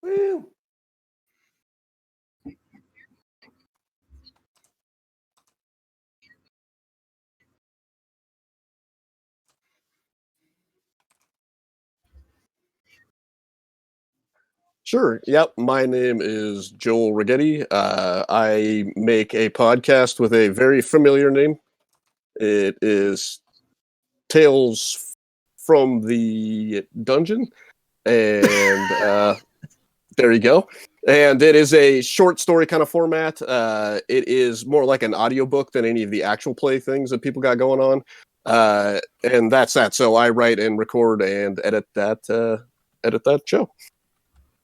Woo! Sure. Yep. My name is Joel Rigetti. I make a podcast with a very familiar name. It is Tales from the Dungeon. And there you go. And it is a short story kind of format. It is more like an audiobook than any of the actual play things that people got going on. And that's that. So I write and record and edit that show.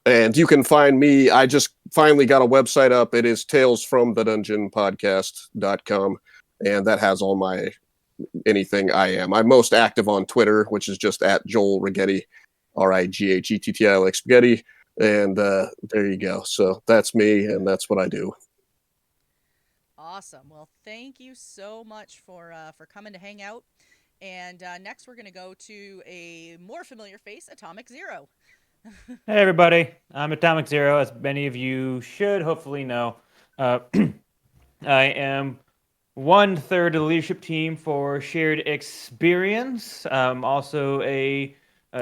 And you can find me. I just finally got a website up. It is talesfromthedungeonpodcast.com. And that has all my anything I am. I'm most active on Twitter, which is just at Joel Rigetti, Righetti like spaghetti. And there you go. So that's me, and that's what I do. Awesome. Well, thank you so much for coming to hang out. And next, we're going to go to a more familiar face, Atomic Zero. Hey everybody, I'm Atomic Zero, as many of you should hopefully know. I am 1/3 of the leadership team for Shared Experience. I'm also a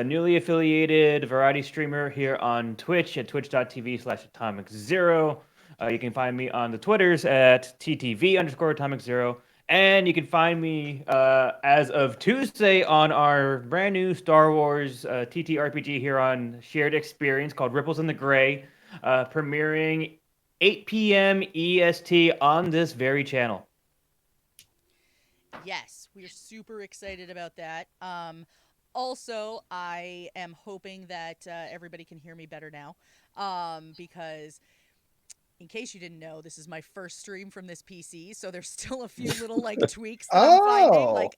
newly affiliated variety streamer here on Twitch at twitch.tv/Atomic Zero. You can find me on the Twitters at ttv_Atomic Zero. And you can find me as of Tuesday on our brand new Star Wars TTRPG here on Shared Experience called Ripples in the Gray, premiering 8 p.m. EST on this very channel. Yes, we're super excited about that. Also, I am hoping that everybody can hear me better now because in case you didn't know, this is my first stream from this PC, so there's still a few little like tweaks that I'm finding. Like,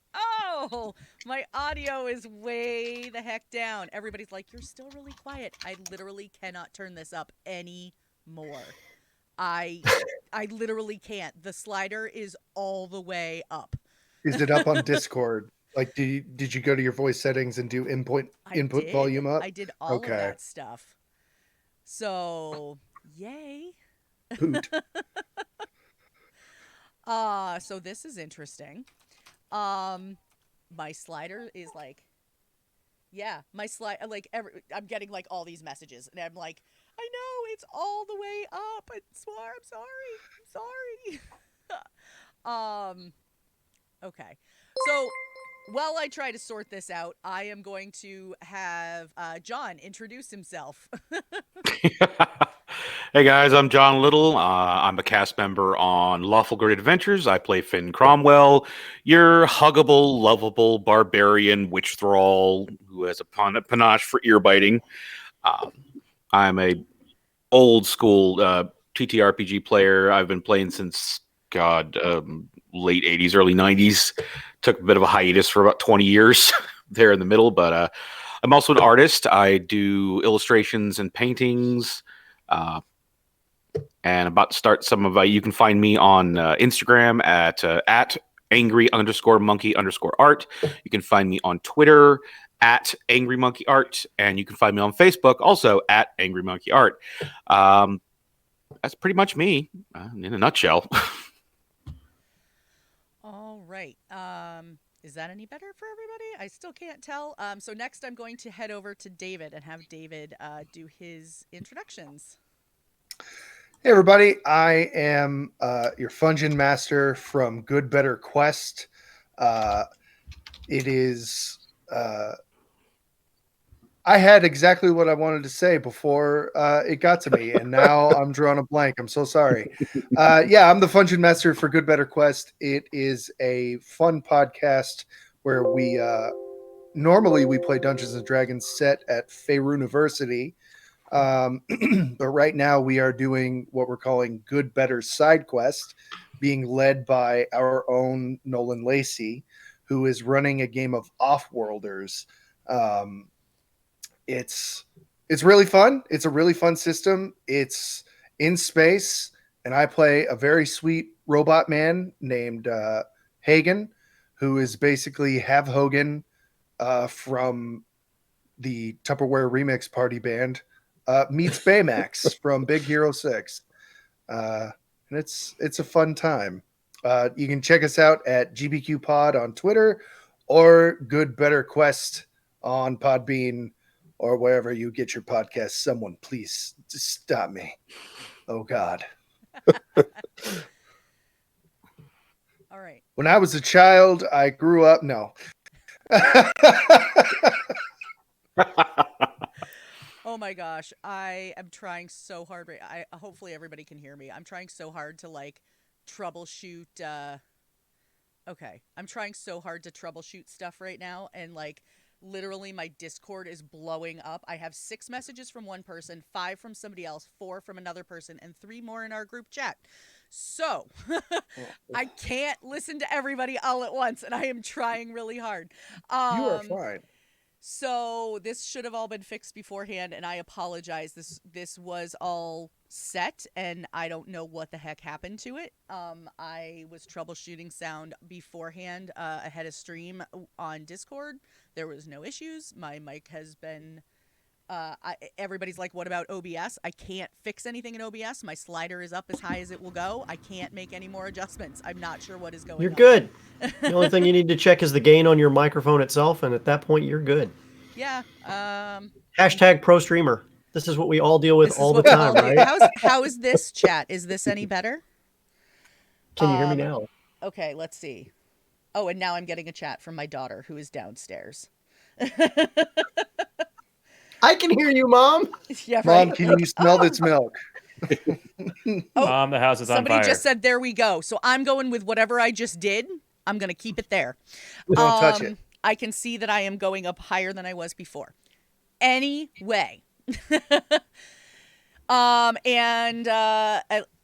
my audio is way the heck down. Everybody's like, you're still really quiet. I literally cannot turn this up anymore. I literally can't. The slider is all the way up. Is it up on Discord? Like, did you go to your voice settings and do input volume up? I did all of that stuff. So, yay. Hoot. So this is interesting. My slider is like, yeah, my slide, like, I'm getting like all these messages, and I'm like, I know it's all the way up. I'm sorry. Okay. So while I try to sort this out, I am going to have John introduce himself. Hey guys, I'm John Little. I'm a cast member on Lawful Great Adventures. I play Finn Cromwell, your huggable, lovable barbarian witch thrall who has a panache for ear biting. I'm a old school TTRPG player. I've been playing since late 80s, early 90s. Took a bit of a hiatus for about 20 years there in the middle, but I'm also an artist. I do illustrations and paintings. And about to start some of you can find me on Instagram at angry_monkey_art. You can find me on Twitter at angrymonkeyart, and you can find me on Facebook also at angrymonkeyart. That's pretty much me in a nutshell. All right. Is that any better for everybody? I still can't tell. So next I'm going to head over to David and have David do his introductions. Hey everybody, I am your Fungeon Master from Good Better Quest. It is I had exactly what I wanted to say before it got to me, and now I'm drawing a blank. I'm so sorry. Yeah, I'm the Fungeon Master for Good Better Quest. It is a fun podcast where we normally we play Dungeons and Dragons set at Faerun University. But right now we are doing what we're calling Good Better Side Quest, being led by our own Nolan Lacey, who is running a game of Offworlders. It's really fun. It's a really fun system. It's in space, and I play a very sweet robot man named Hagen, who is basically Hav Hogan from the Tupperware Remix Party Band. meets Baymax from Big Hero 6. And it's a fun time. You can check us out at GBQ Pod on Twitter or Good Better Quest on Podbean or wherever you get your podcast. Someone please just stop me. Oh God. All right. When I was a child, I grew up. No. Oh my gosh, I am trying so hard. Hopefully everybody can hear me. I'm trying so hard to like troubleshoot. Okay, I'm trying so hard to troubleshoot stuff right now, and like literally my Discord is blowing up. I have 6 messages from one person, 5 from somebody else, 4 from another person, and 3 more in our group chat. So I can't listen to everybody all at once, and I am trying really hard. You are fine. So this should have all been fixed beforehand, and I apologize. This was all set, and I don't know what the heck happened to it. I was troubleshooting sound beforehand ahead of stream on Discord. There was no issues. My mic has been... everybody's like, what about OBS? I can't fix anything in OBS. My slider is up as high as it will go. I can't make any more adjustments. I'm not sure what is going on. You're good. The only thing you need to check is the gain on your microphone itself, and at that point, you're good. Yeah. Hashtag pro streamer. This is what we all deal with all the time, right? How is this chat? Is this any better? Can you hear me now? Okay, let's see. Oh, and now I'm getting a chat from my daughter who is downstairs. I can hear you, Mom. Yeah, right. Mom, can you smell this milk? Mom, the house is on Somebody fire. just said, there we go. So I'm going with whatever I just did. I'm going to keep it there. Don't touch it. I can see that I am going up higher than I was before. Anyway.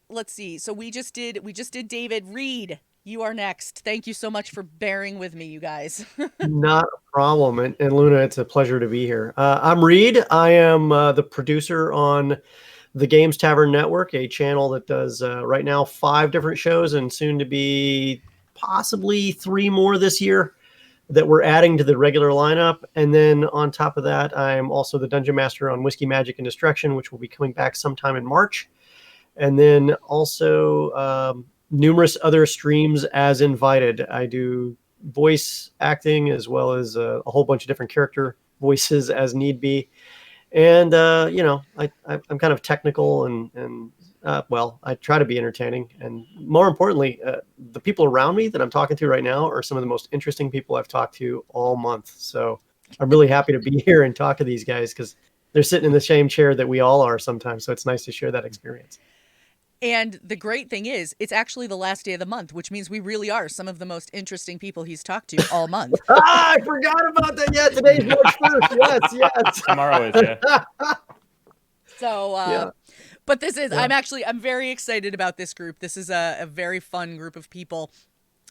Let's see. So we just did David. Reed, you are next. Thank you so much for bearing with me, you guys. Not a problem. And Luna, it's a pleasure to be here. I'm Reed. I am the producer on the Games Tavern Network, a channel that does right now 5 different shows and soon to be possibly 3 more this year that we're adding to the regular lineup. And then on top of that, I'm also the Dungeon Master on Whiskey, Magic, and Destruction, which will be coming back sometime in March. And then also numerous other streams as invited. I do voice acting as well as a whole bunch of different character voices as need be. And, I'm kind of technical and I try to be entertaining. And more importantly, the people around me that I'm talking to right now are some of the most interesting people I've talked to all month. So I'm really happy to be here and talk to these guys because they're sitting in the same chair that we all are sometimes. So it's nice to share that experience. And the great thing is, it's actually the last day of the month, which means we really are some of the most interesting people he's talked to all month. I forgot about that. Yeah, today's March 1st. Yes. Tomorrow is, yeah. So, Yeah. But this is, I'm very excited about this group. This is a very fun group of people.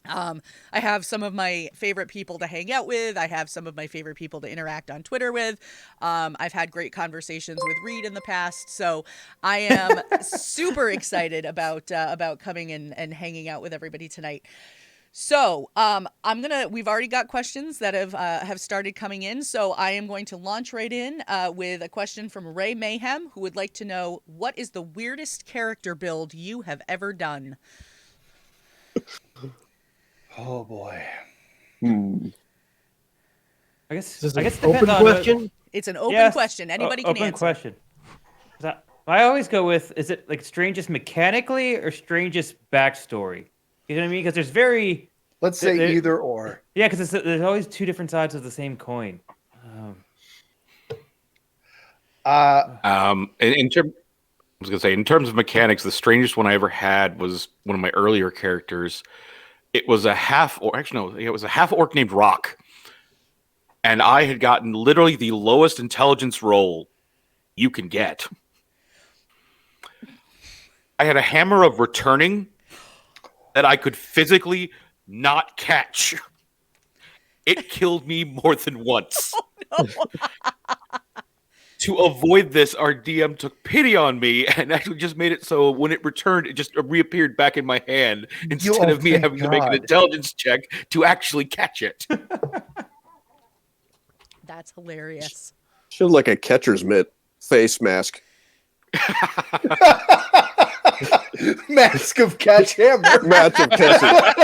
I have some of my favorite people to hang out with. I have some of my favorite people to interact on Twitter with. I've had great conversations with Reed in the past. So I am super excited about coming and hanging out with everybody tonight. So we've already got questions that have started coming in. So I am going to launch right in with a question from Ray Mayhem, who would like to know, what is the weirdest character build you have ever done? Oh boy. I guess This is depends an open on question. It's an open Yes, question. Anybody can open answer. question. I always go with, is it like strangest mechanically or strangest backstory? You know what I mean? Because there's Let's say either or. Yeah, because there's always 2 different sides of the same coin. In terms of mechanics, the strangest one I ever had was one of my earlier characters. It was a half orc named Rock. And I had gotten literally the lowest intelligence roll you can get. I had a hammer of returning that I could physically not catch. It killed me more than once. Oh, no. To avoid this, our DM took pity on me and actually just made it so when it returned, it just reappeared back in my hand instead of me having to make an intelligence check to actually catch it. That's hilarious. Should like a catcher's mitt. face mask. Mask of Catch Hammer. Mask of Catch.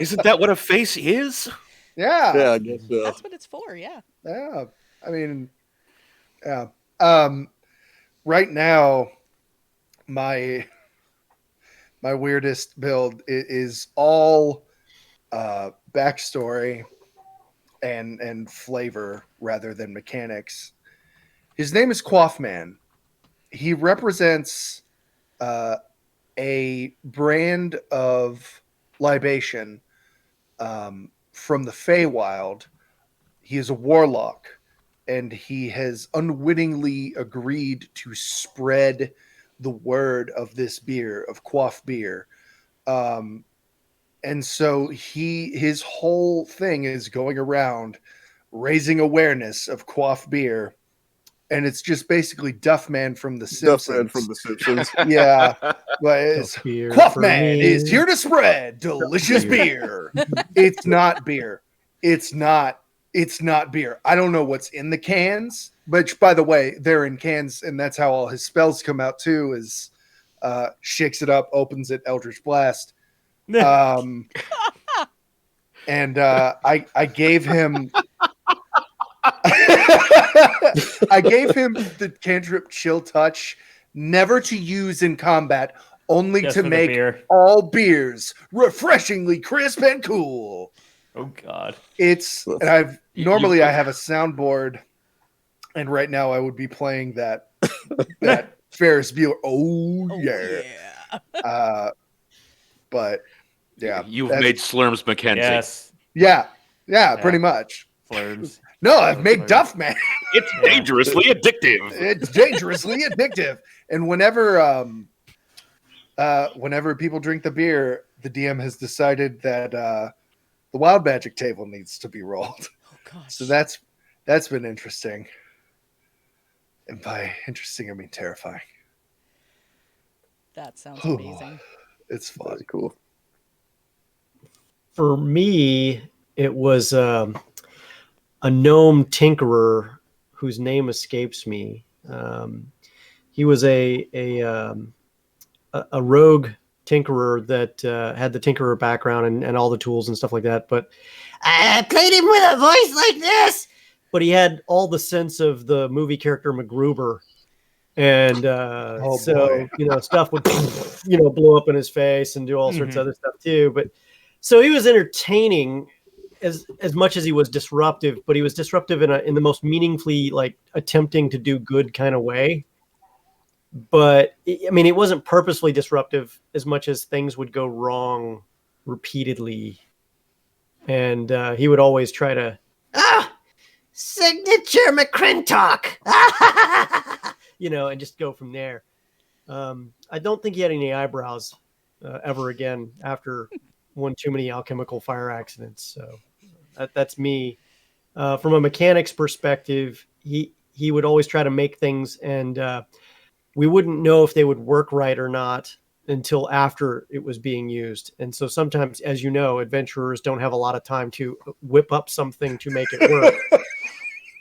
Isn't that what a face is? Yeah. Yeah, I guess so. That's what it's for. Yeah. Yeah. I mean, yeah. Right now, my weirdest build is all backstory and flavor rather than mechanics. His name is Quaffman. He represents a brand of libation from the Feywild. He is a warlock, and he has unwittingly agreed to spread the word of this beer, of Quaff beer. And so his whole thing is going around raising awareness of Quaff beer. And it's just basically Duffman from The Simpsons. Duffman from The Simpsons. Yeah. But it's Beer for Quaffman me. is here to spread delicious beer. It's not beer. It's not beer. I don't know what's in the cans, which, by the way, they're in cans, and that's how all his spells come out too, is shakes it up, opens it, Eldritch Blast. And I gave him I gave him the cantrip Chill Touch, never to use in combat, only Just to for the make beer. all beers refreshingly crisp and cool. Oh God. And I have a soundboard, and right now I would be playing that Ferris Bueller. Oh yeah. But yeah, You've made Slurms Mackenzie. Yes. yeah, pretty much. Flirms. No, I've made Duffman. It's dangerously addictive. It's dangerously addictive. And whenever people drink the beer, the DM has decided that the wild magic table needs to be rolled. Oh gosh. So that's been interesting. And by interesting, I mean terrifying. That sounds amazing. It's fun. Very cool. For me, it was a gnome tinkerer whose name escapes me. He was a rogue tinkerer that had the tinkerer background and all the tools and stuff like that. But I played him with a voice like this. But he had all the sense of the movie character MacGruber. And boy. stuff would blow up in his face and do all sorts of other stuff too. But so he was entertaining as much as he was disruptive, but he was disruptive in the most meaningfully like attempting to do good kind of way. But I mean, it wasn't purposefully disruptive as much as things would go wrong repeatedly, and he would always try to signature McCrintalk, and just go from there. I don't think he had any eyebrows ever again after one too many alchemical fire accidents. So that's me. From a mechanics perspective, he would always try to make things, and we wouldn't know if they would work right or not until after it was being used. And so sometimes, as you know, adventurers don't have a lot of time to whip up something to make it work.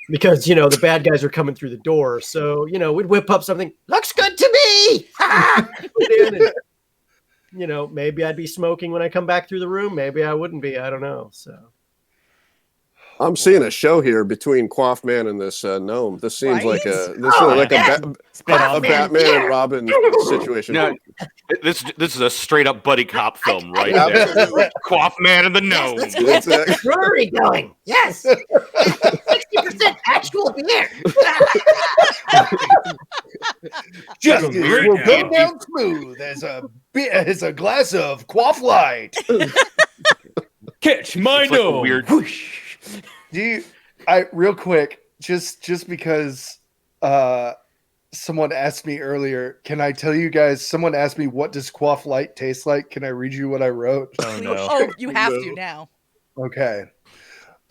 Because, the bad guys are coming through the door. So, we'd whip up something, looks good to me. And, maybe I'd be smoking when I come back through the room. Maybe I wouldn't be. I don't know. So I'm seeing a show here between Quaffman and this gnome. This seems Right? like a Spin-off. Batman and Robin situation. No, this is a straight up buddy cop film right I- there. Quaffman and the gnome. Let's get the brewery going. Yes. 60% actual beer. Justice Weird will go game. down smooth as a glass of Quaff Light. Catch my It's like a gnome. weird- Whoosh. Real quick, just because someone asked me earlier, can I tell you guys, someone asked me, what does Quaff Light taste like? Can I read you what I wrote? Oh no. Oh, you have to now. Okay.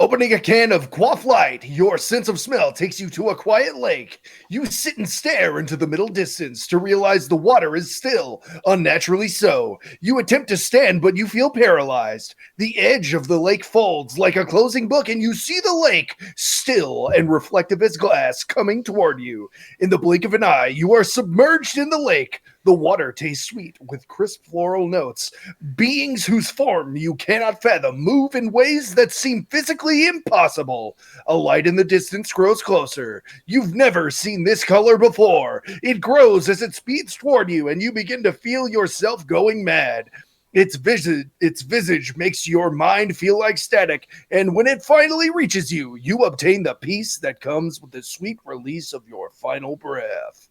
Opening a can of Quaff Light, your sense of smell takes you to a quiet lake. You sit and stare into the middle distance to realize the water is still, unnaturally so. You attempt to stand, but you feel paralyzed. The edge of the lake folds like a closing book, and you see the lake, still and reflective as glass, coming toward you. In the blink of an eye, you are submerged in the lake. The water tastes sweet with crisp floral notes. Beings whose form you cannot fathom move in ways that seem physically impossible. A light in the distance grows closer. You've never seen this color before. It grows as it speeds toward you, and you begin to feel yourself going mad. Its visage makes your mind feel like static, and when it finally reaches you, you obtain the peace that comes with the sweet release of your final breath.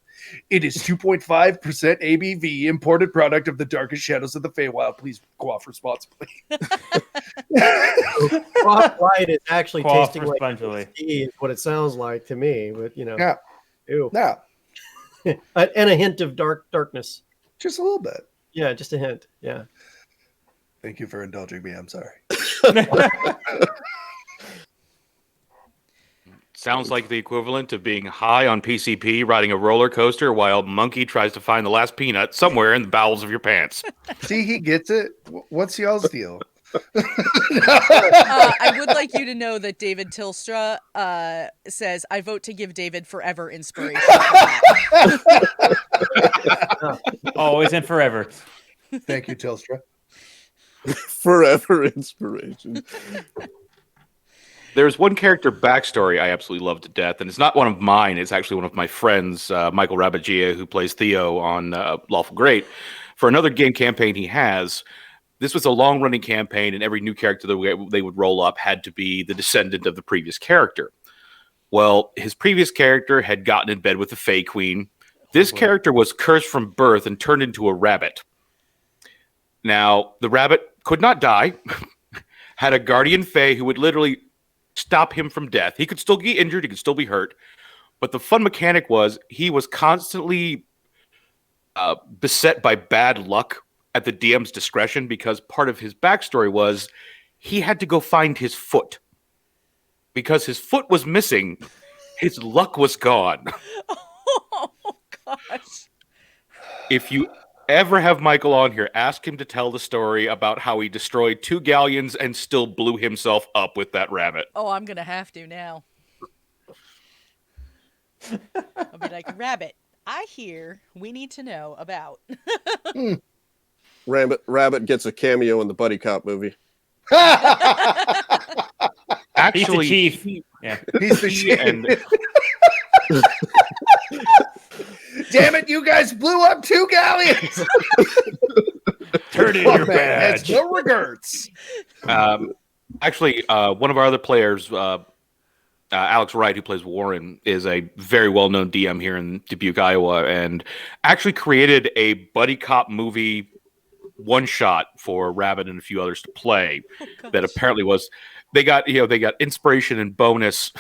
It is 2.5% ABV, imported product of the darkest shadows of the Feywild. Please quaff responsibly. Quaff Light is actually Quaff tasting like responsibly. whiskey is what it sounds like to me, but Yeah. ew. Yeah, And a hint of darkness. just a little bit. Yeah, just a hint. Yeah. Thank you for indulging me. I'm sorry. Sounds like the equivalent of being high on PCP riding a roller coaster while Monkey tries to find the last peanut somewhere in the bowels of your pants. See, he gets it. What's y'all's deal? I would like you to know that David Tilstra says, I vote to give David forever inspiration. Always and forever. Thank you, Tilstra. Forever inspiration. There's one character backstory I absolutely love to death, and it's not one of mine. It's actually one of my friends, Michael Rabagia, who plays Theo on Lawful Great. For another game campaign he has, this was a long-running campaign, and every new character that they would roll up had to be the descendant of the previous character. Well, his previous character had gotten in bed with the Fey Queen. This character was cursed from birth and turned into a rabbit. Now, the rabbit could not die, had a guardian Fey who would literally stop him from death. He could still get injured, he could still be hurt, but the fun mechanic was he was constantly beset by bad luck at the DM's discretion, because part of his backstory was he had to go find his foot. Because his foot was missing, his luck was gone. Oh, gosh. If you ever have Michael on here, ask him to tell the story about how he destroyed 2 galleons and still blew himself up with that rabbit. Oh, I'm going to have to now. I'll be like, Rabbit, I hear we need to know about. Rabbit gets a cameo in the Buddy Cop movie. Actually, He's the chief. Yeah. He's the shit. and Damn it, you guys blew up 2 galleons. Turn in Oh, your man, has badge. no regrets. actually, one of our other players, Alex Wright, who plays Warren, is a very well-known DM here in Dubuque, Iowa, and actually created a buddy cop movie one-shot for Rabbit and a few others to play. That apparently was they got inspiration and bonus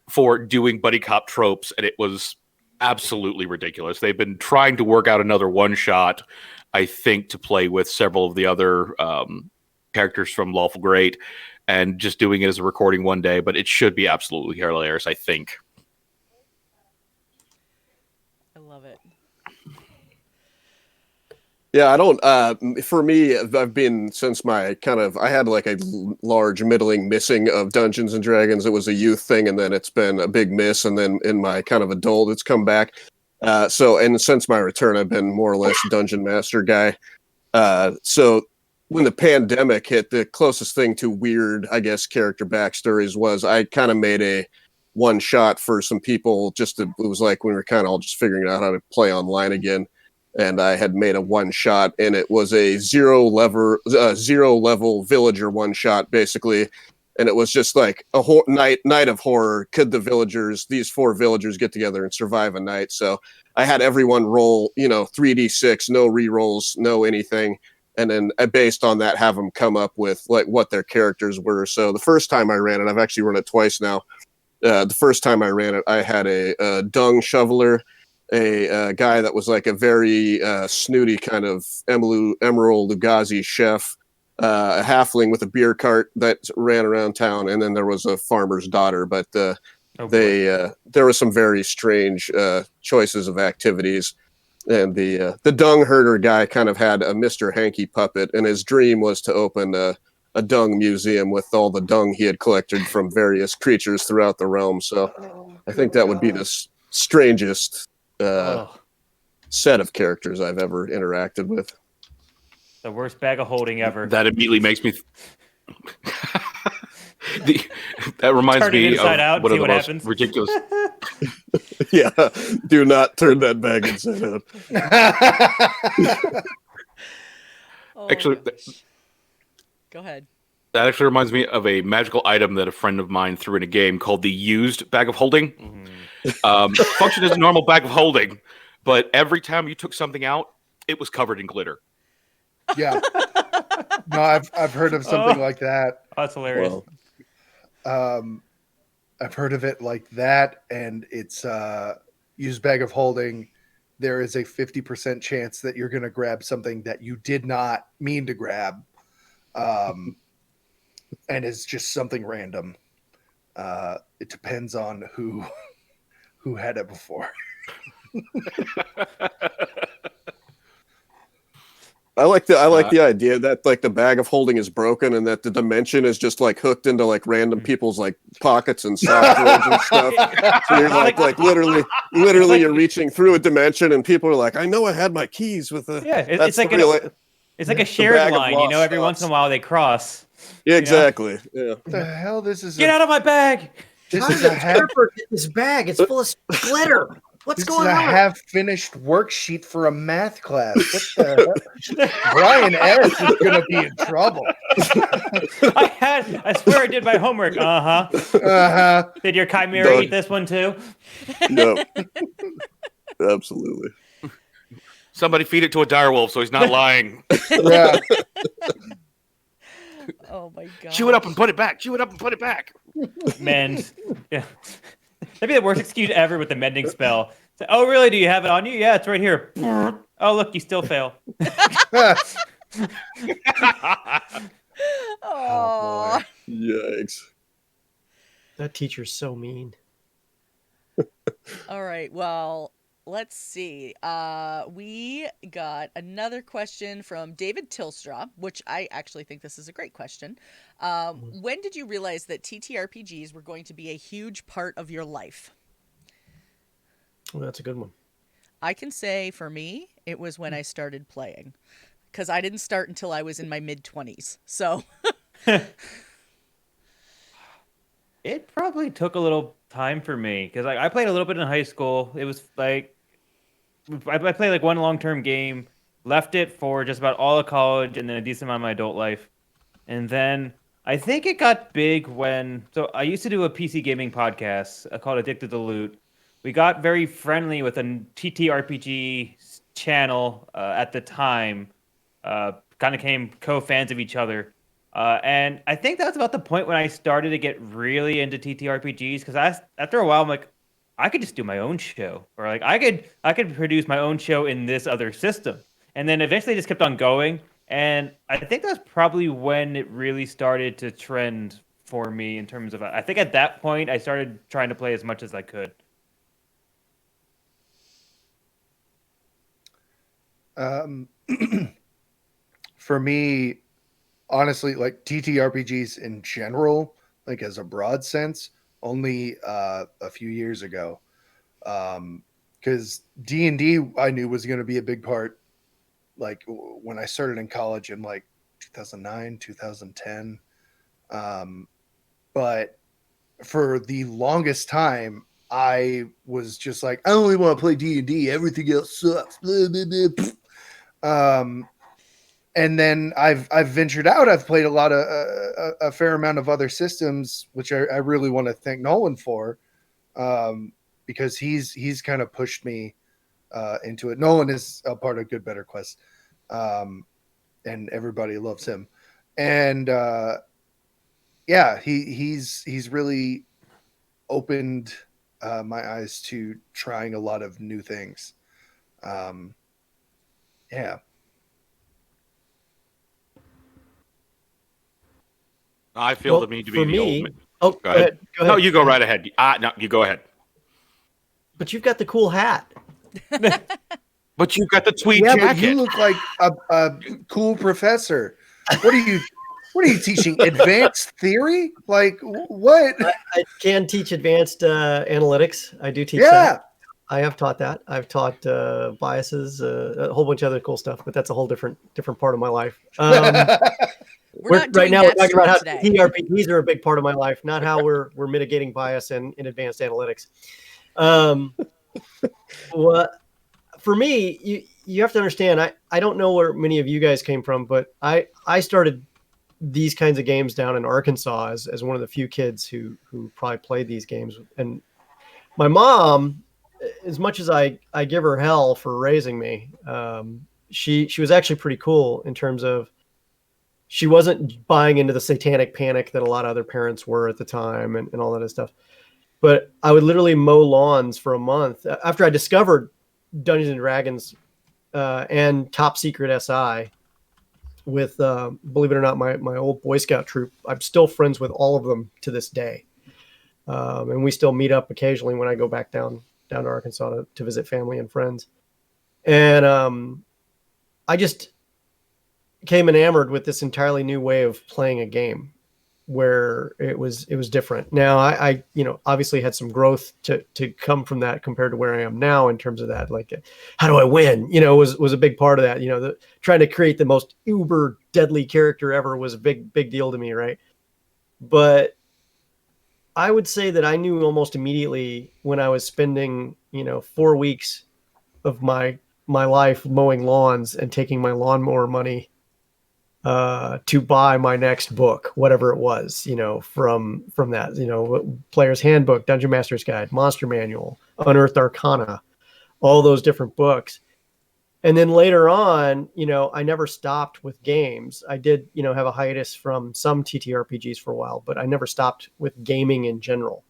for doing buddy cop tropes, and it was absolutely ridiculous. They've been trying to work out another one-shot, I think, to play with several of the other characters from Lawful Great, and just doing it as a recording one day, but it should be absolutely hilarious, I think. I love it. Yeah, I don't. For me, I've been since my I had like a large middling missing of Dungeons and Dragons. It was a youth thing, and then it's been a big miss, and then in my kind of adult, it's come back. And since my return, I've been more or less Dungeon Master guy. So when the pandemic hit, the closest thing to weird, I guess, character backstories was I kind of made a one shot for some people. It was like when we were kind of all just figuring out how to play online again. And I had made a one shot, and it was a zero level villager one shot, basically. And it was just like a night of horror. Could these 4 villagers get together and survive a night? So I had everyone roll, 3d6, no rerolls, no anything. And then based on that, have them come up with like what their characters were. So the first time I ran it, I've actually run it twice now. The first time I ran it, I had a dung shoveler, a guy that was like a very snooty kind of Emerald Lugazi chef, a halfling with a beer cart that ran around town, and then there was a farmer's daughter. But there were some very strange choices of activities. And the dung herder guy kind of had a Mr. Hanky puppet, and his dream was to open a dung museum with all the dung he had collected from various creatures throughout the realm. So I think that would be the strangest set of characters I've ever interacted with. The worst bag of holding ever. That immediately makes me. That reminds Turn it me inside of out, one see of the what most happens. ridiculous. Yeah, do not turn that bag inside out. Actually, gosh. Go ahead. That actually reminds me of a magical item that a friend of mine threw in a game called the used bag of holding. Functioned as a normal bag of holding, but every time you took something out, it was covered in glitter. Yeah. No, I've heard of something like that. Oh, that's hilarious. I've heard of it like that, and it's used bag of holding. There is a 50% chance that you're going to grab something that you did not mean to grab, and it's just something random. It depends on who had it before. I like the idea that like the bag of holding is broken and that the dimension is just like hooked into like random people's like pockets and soft drawers and stuff. So you're like literally you're reaching through a dimension and people are like, I know I had my keys with the it's like a shared line, you know. Every once in a while they cross. Yeah, exactly. Yeah. What the hell? Get out of my bag. This How is did a the half. stripper get this bag? It's full of glitter. What's This going is a on? half-finished worksheet for a math class. What the hell? Brian S. is going to be in trouble. I swear I did my homework. Did your chimera eat this one too? Yep. Absolutely. Somebody feed it to a direwolf so he's not lying. Yeah. Oh my god. Chew it up and put it back. Chew it up and put it back. Mend. Yeah. That'd be the worst excuse ever with the mending spell. So, oh, really? Do you have it on you? Yeah, it's right here. Oh, look, you still fail. Oh, Yikes. That teacher's so mean. all right. Well, let's see. We got another question from David Tilstra, which I actually think this is a great question. When did you realize that TTRPGs were going to be a huge part of your life? Well, that's a good one. I can say for me, it was when I started playing, because I didn't start until I was in my mid-20s. So It probably took a little time for me because I played a little bit in high school. It was like I played like one long-term game, left it for just about all of college, and then a decent amount of my adult life. And then I think it got big so I used to do a PC gaming podcast called Addicted to Loot. We got very friendly with a TTRPG channel at the time. Kind of became co-fans of each other. And I think that's about the point when I started to get really into TTRPGs because after a while I'm like, I could just do my own show, or like I could produce my own show in this other system. And then eventually it just kept on going. And I think that's probably when it really started to trend for me in terms of, I think at that point I started trying to play as much as I could. For me, honestly, like TTRPGs in general, like as a broad sense, only a few years ago. Because D&D I knew was going to be a big part, like when I started in college in like 2009, 2010. But for the longest time, I was just like, I only want to play D&D. Everything else sucks. Blah, blah, blah. And then I've ventured out. I've played a fair amount of other systems, which I really want to thank Nolan for, because he's kind of pushed me into it. Nolan is a part of Good Better Quest, and everybody loves him. And yeah, he's really opened my eyes to trying a lot of new things. Yeah. I feel the need to be for the me. old man. Oh, Go ahead. Go No, ahead. you go right ahead. No, you go ahead. But you've got the cool hat. But you've got the tweed Yeah, jacket. but you look like a cool professor. What are you teaching? Advanced theory? Like what? I can teach advanced analytics. I do teach Yeah. that. I have taught that. I've taught biases, a whole bunch of other cool stuff, but that's a whole different part of my life. We're not right doing now that we're talking about how today. TRPGs are a big part of my life, not how we're mitigating bias in advanced analytics. What for me, you have to understand. I don't know where many of you guys came from, but I started these kinds of games down in Arkansas as one of the few kids who probably played these games. And my mom, as much as I give her hell for raising me, she was actually pretty cool in terms of she wasn't buying into the satanic panic that a lot of other parents were at the time and all that other stuff. But I would literally mow lawns for a month after I discovered Dungeons and Dragons and Top Secret SI with, believe it or not, my old Boy Scout troop. I'm still friends with all of them to this day. And we still meet up occasionally when I go back down to Arkansas to visit family and friends. And I just became enamored with this entirely new way of playing a game where it was different. Now I obviously had some growth to come from that compared to where I am now in terms of that, like how do I win, was a big part of that. Trying to create the most uber deadly character ever was a big deal to me. Right. But I would say that I knew almost immediately when I was spending, 4 weeks of my life mowing lawns and taking my lawnmower money to buy my next book, whatever it was, from that, Player's Handbook, Dungeon Master's Guide, Monster Manual, Unearthed Arcana, all those different books. And then later on, I never stopped with games. I did, have a hiatus from some TTRPGs for a while, but I never stopped with gaming in general.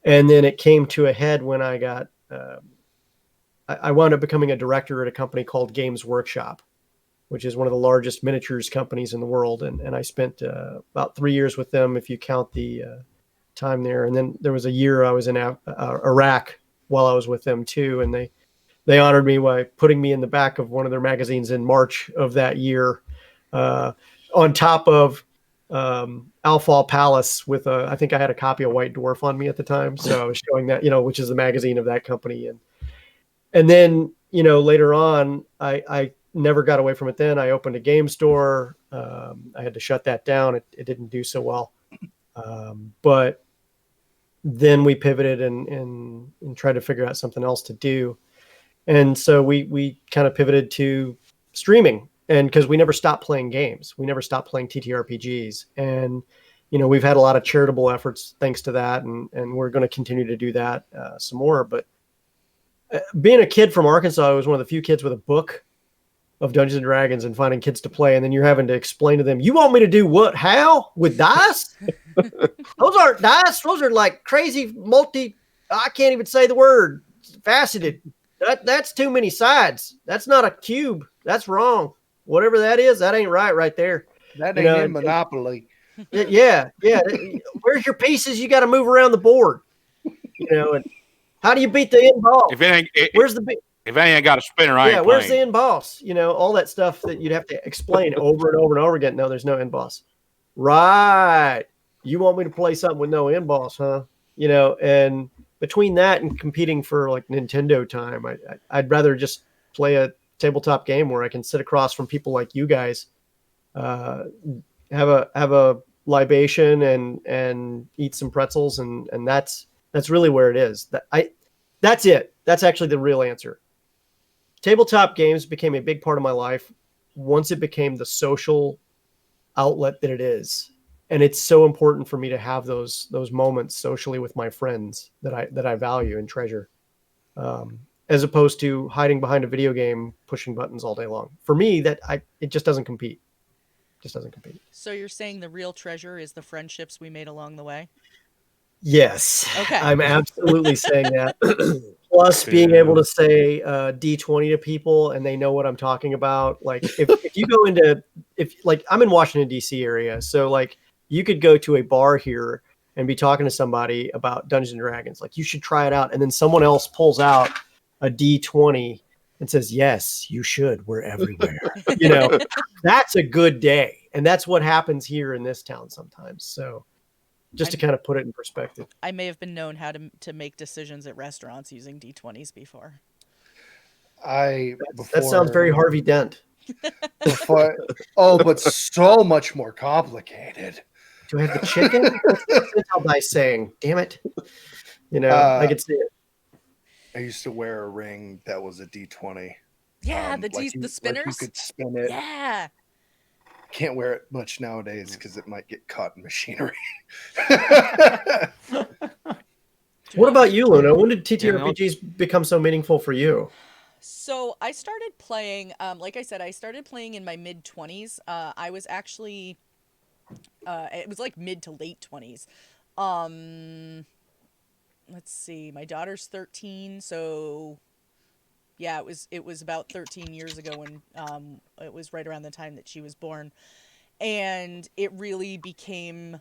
And then it came to a head when I got, I wound up becoming a director at a company called Games Workshop, which is one of the largest miniatures companies in the world. And I spent about 3 years with them, if you count the time there. And then there was a year I was in Iraq while I was with them too. And they honored me by putting me in the back of one of their magazines in March of that year, on top of Alfal Palace with I think I had a copy of White Dwarf on me at the time. So I was showing that, which is the magazine of that company. And then, later on, I never got away from it. Then I opened a game store. I had to shut that down. It didn't do so well. But then we pivoted and tried to figure out something else to do. And so we kind of pivoted to streaming, and because we never stopped playing games, we never stopped playing TTRPGs. And, we've had a lot of charitable efforts thanks to that. And we're going to continue to do that some more. But being a kid from Arkansas, I was one of the few kids with a book of Dungeons and Dragons and finding kids to play. And then you're having to explain to them, you want me to do what, how, with dice? Those aren't dice. Those are like crazy I can't even say the word, faceted. That's too many sides. That's not a cube. That's wrong. Whatever that is, that ain't right there. That ain't in Monopoly. Yeah. Where's your pieces? You got to move around the board. And how do you beat the end boss? Where's the if I ain't got a spinner, I ain't where's playing. the end boss? All that stuff that you'd have to explain over and over and over again. No, there's no end boss. Right. You want me to play something with no end boss, huh? And between that and competing for like Nintendo time, I'd rather just play a tabletop game where I can sit across from people like you guys, have a libation and eat some pretzels, and that's really where it is. That's it. That's actually the real answer. Tabletop games became a big part of my life once it became the social outlet that it is. And it's so important for me to have those moments socially with my friends that I value and treasure, as opposed to hiding behind a video game, pushing buttons all day long. For me, it just doesn't compete. So you're saying the real treasure is the friendships we made along the way? Yes. Okay. I'm absolutely saying that. Plus being able to say D20 to people and they know what I'm talking about. Like if you go into, I'm in Washington, DC area. So like You could go to a bar here and be talking to somebody about Dungeons and Dragons, like you should try it out, and then someone else pulls out a D20 and says, "Yes, you should. We're everywhere." That's a good day, and that's what happens here in this town sometimes. So, just to kind of put it in perspective, I may have been known how to make decisions at restaurants using D20s before. That sounds very Harvey Dent. But so much more complicated. Do I have the chicken? What's the dice saying? Damn it! I could see it. I used to wear a ring that was a D20. Yeah, the spinners. Like you could spin it. Yeah. Can't wear it much nowadays because it might get caught in machinery. What about you, Luna? When did TTRPGs become so meaningful for you? So I started playing, like I said, I started playing in my mid-20s. I was actually, it was like mid to late 20s. Let's see, my daughter's 13, so yeah, it was about 13 years ago when it was right around the time that she was born. And it really became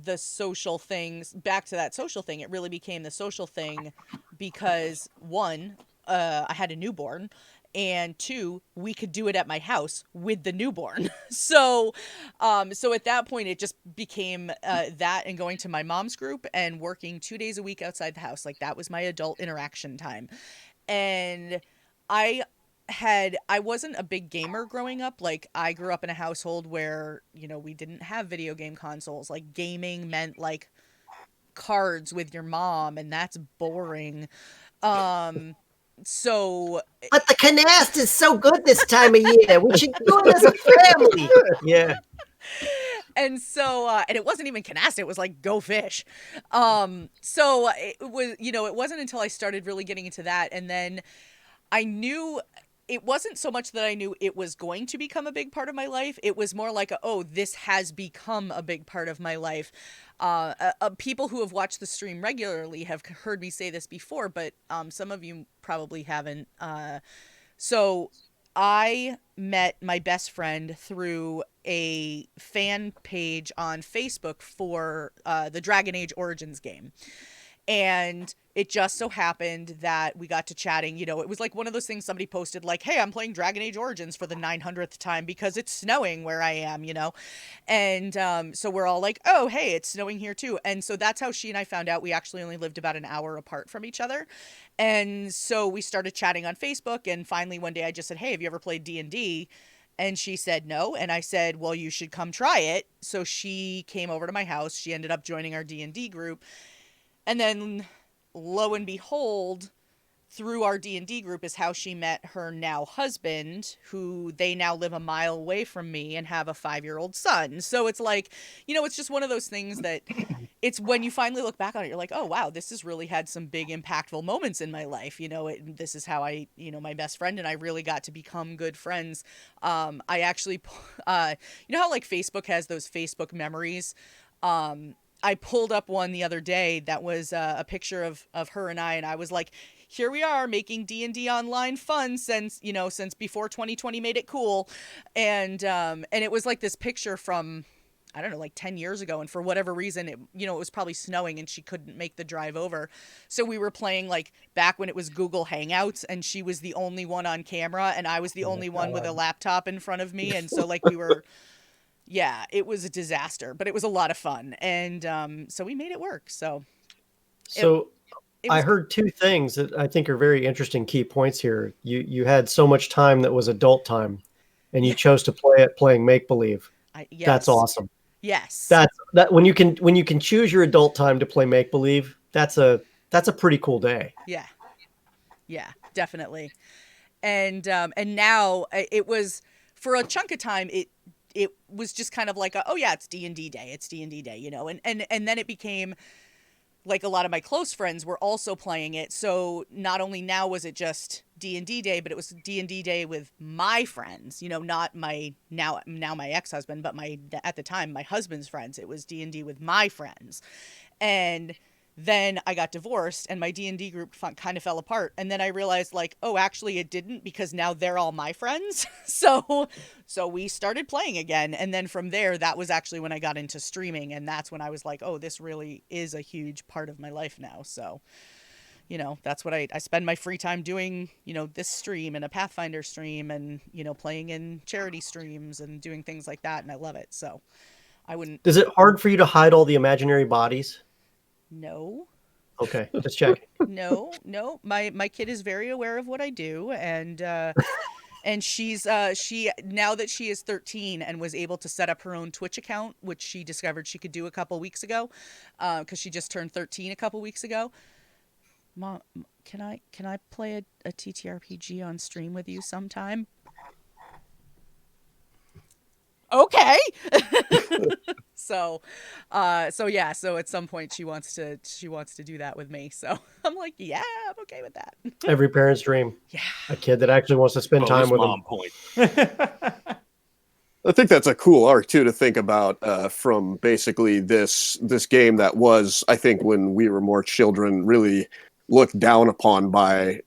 the social things, back to that social thing, it really became the social thing because one, I had a newborn, and two, we could do it at my house with the newborn. So at that point, it just became that and going to my mom's group and working 2 days a week outside the house. Like that was my adult interaction time. And I wasn't a big gamer growing up. Like I grew up in a household where, we didn't have video game consoles. Like gaming meant like cards with your mom, and that's boring. So but the canast is so good this time of year. We should do it as a family. Yeah. And so, and it wasn't even canasta, it was like go fish. So it was, it wasn't until I started really getting into that. And then I knew it wasn't so much that I knew it was going to become a big part of my life. It was more like, this has become a big part of my life. People who have watched the stream regularly have heard me say this before, but some of you probably haven't. So I met my best friend through a fan page on Facebook for the Dragon Age Origins game. And it just so happened that we got to chatting. It was like one of those things somebody posted like, hey, I'm playing Dragon Age Origins for the 900th time because it's snowing where I am, And so we're all like, oh, hey, it's snowing here too. And so that's how she and I found out we actually only lived about an hour apart from each other. And so we started chatting on Facebook. And finally one day I just said, hey, have you ever played D&D? And she said no. And I said, well, you should come try it. So she came over to my house. She ended up joining our D&D group. And then, lo and behold, through our D&D group is how she met her now husband, who they now live a mile away from me and have a 5-year-old son. So it's like, it's just one of those things that it's when you finally look back on it, you're like, oh, wow, this has really had some big impactful moments in my life. This is how I, my best friend and I really got to become good friends. I actually, how like Facebook has those Facebook memories? I pulled up one the other day that was a picture of her and I was like, here we are making D&D online fun since before 2020 made it cool. And it was like this picture from, I don't know, like 10 years ago. And for whatever reason, it was probably snowing and she couldn't make the drive over. So we were playing like back when it was Google Hangouts and she was the only one on camera and I was the only one with a laptop in front of me. And so like we were... Yeah, it was a disaster, but it was a lot of fun. And so we made it work. So I heard two things that I think are very interesting key points here. You had so much time that was adult time, and you chose to play it playing make-believe. Yes. That's awesome. Yes. That when you can choose your adult time to play make-believe, that's a pretty cool day. Yeah. Yeah, definitely. And now it was, for a chunk of time, it was just kind of like, it's D&D day. It's D&D day, and then it became like a lot of my close friends were also playing it. So not only now was it just D&D day, but it was D&D day with my friends, not my now my ex-husband, but at the time, my husband's friends. It was D&D with my friends. And Then I got divorced and my D&D group kind of fell apart. And then I realized like, oh, actually it didn't, because now they're all my friends. So we started playing again. And then from there, that was actually when I got into streaming. And that's when I was like, oh, this really is a huge part of my life now. So, you know, that's what I spend my free time doing, you know, this stream and a Pathfinder stream and, you know, playing in charity streams and doing things like that. And I love it. So I wouldn't. Is it hard for you to hide all the imaginary bodies? No. Okay, just checking. No. My kid is very aware of what I do, and she's she now that she is 13 and was able to set up her own Twitch account, which she discovered she could do a couple weeks ago, because she just turned 13 a couple weeks ago. Mom, can I play a TTRPG on stream with you sometime? Okay. So at some point she wants to do that with me. So I'm like, yeah, I'm okay with that. Every parent's dream. Yeah. A kid that actually wants to spend time with them. Mom point. I think that's a cool arc too to think about, from basically this game that was, I think, when we were more children, really looked down upon by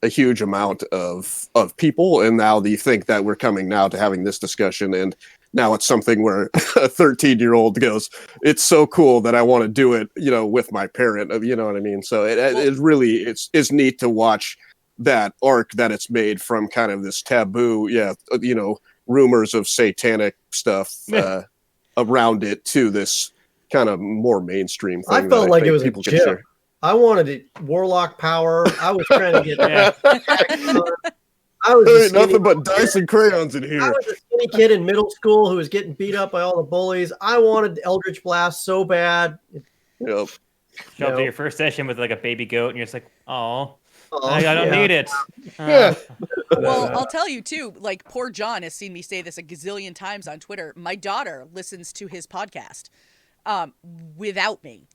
a huge amount of people, and now you think that we're coming now to having this discussion, and now it's something where a 13-year-old goes, it's so cool that I want to do it, you know, with my parent, you know what I mean? So it really, it's neat to watch that arc that it's made from kind of this taboo, you know, rumors of satanic stuff around it to this kind of more mainstream thing. I felt like it was a people can gym. share. I wanted it, warlock power. I was trying to get that. I There was ain't nothing but dice and crayons in I here. was a skinny kid in middle school who was getting beat up by all the bullies. I wanted Eldritch Blast so bad. Yep. Show up to your first session with like a baby goat, and you're just like, oh, Aw, I don't yeah. need it. Yeah. Well, I'll tell you too, like poor John has seen me say this a gazillion times on Twitter. My daughter listens to his podcast without me.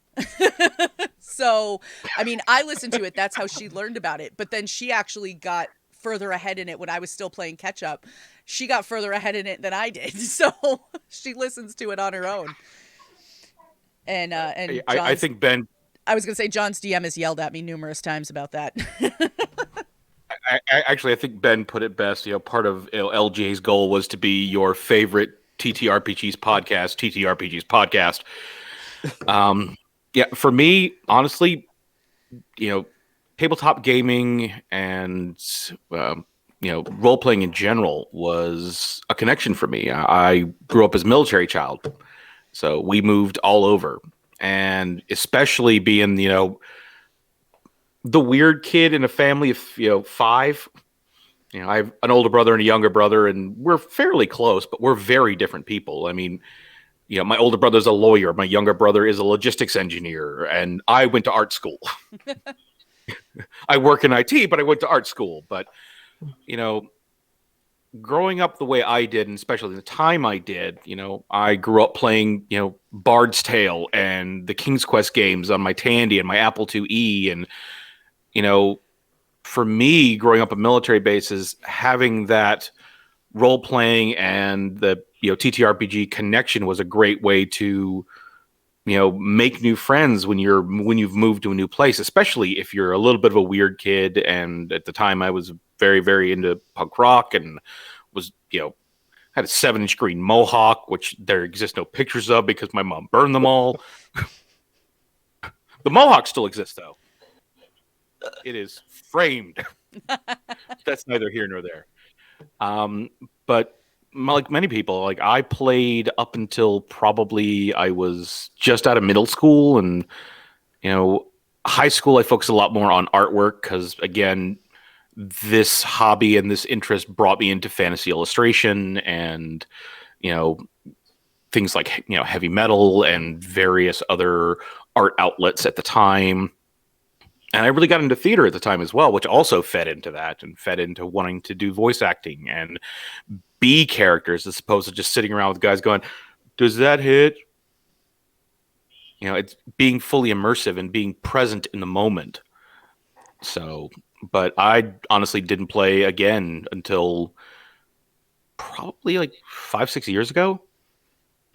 So, I mean, I listened to it. That's how she learned about it. But then she actually got further ahead in it when I was still playing catch up. She got further ahead in it than I did. So she listens to it on her own. And I think Ben. I was going to say John's DM has yelled at me numerous times about that. I think Ben put it best. You know, part of LJ's goal was to be your favorite TTRPGs podcast. Yeah, for me, honestly, you know, tabletop gaming and you know, role playing in general was a connection for me. I grew up as a military child, so we moved all over, and especially being, you know, the weird kid in a family of, you know, 5. You know, I have an older brother and a younger brother, and we're fairly close, but we're very different people. I mean, you know, my older brother's a lawyer, my younger brother is a logistics engineer, and I went to art school. I work in IT, but I went to art school. But, you know, growing up the way I did, and especially the time I did, you know, I grew up playing, you know, Bard's Tale and the King's Quest games on my Tandy and my Apple IIe. And, you know, for me, growing up at military bases, having that role playing and the, you know, TTRPG connection was a great way to, you know, make new friends when you've moved to a new place, especially if you're a little bit of a weird kid. And at the time I was very, very into punk rock and was, you know, had a 7-inch green mohawk, which there exist no pictures of because my mom burned them all. The mohawk still exists though. It is framed. That's neither here nor there. But like many people, like I played up until probably I was just out of middle school, and, you know, high school I focused a lot more on artwork because, again, this hobby and this interest brought me into fantasy illustration and, you know, things like, you know, heavy metal and various other art outlets at the time. And I really got into theater at the time as well, which also fed into that and fed into wanting to do voice acting and be characters as opposed to just sitting around with guys going, does that hit? You know, it's being fully immersive and being present in the moment. So, but I honestly didn't play again until probably like 5-6 years ago.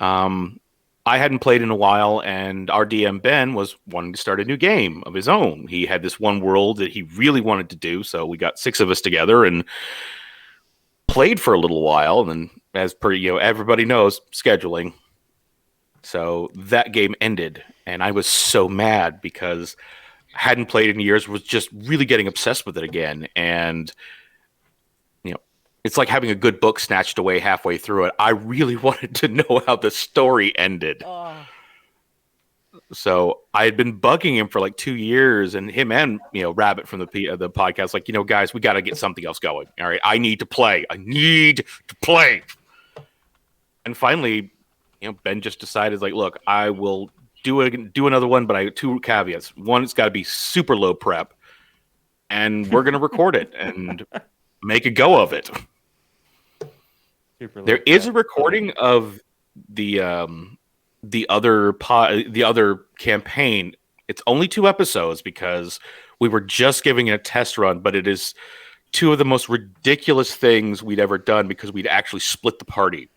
I I hadn't played in a while, and our DM Ben was wanting to start a new game of his own. He had this one world that he really wanted to do, so we got 6 of us together and played for a little while. And then, as per everybody knows, scheduling. So that game ended, and I was so mad because I hadn't played in years. Was just really getting obsessed with it again, and it's like having a good book snatched away halfway through it. I really wanted to know how the story ended. Oh. So I had been bugging him for like 2 years, and him and Rabbit from the podcast, like, guys, we got to get something else going. All right, I need to play. And finally, Ben just decided, like, look, I will do another one, but I have 2 caveats. One, it's got to be super low prep, and we're going to record it and make a go of it. There is a recording of the other campaign. It's only 2 episodes because we were just giving it a test run, but it is 2 of the most ridiculous things we'd ever done because we'd actually split the party.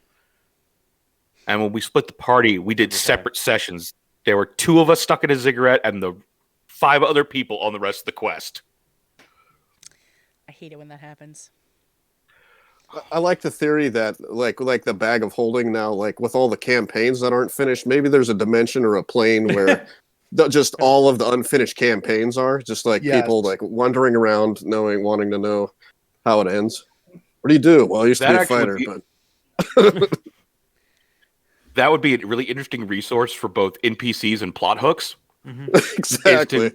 And when we split the party, we did separate sessions. There were 2 of us stuck in a ziggurat and the 5 other people on the rest of the quest. I hate it when that happens. I like the theory that like the bag of holding now, like with all the campaigns that aren't finished, maybe there's a dimension or a plane where just all of the unfinished campaigns are just like people like wandering around wanting to know how it ends. What do you do? Well, I used to be a fighter, but that would be a really interesting resource for both NPCs and plot hooks. Mm-hmm. Exactly.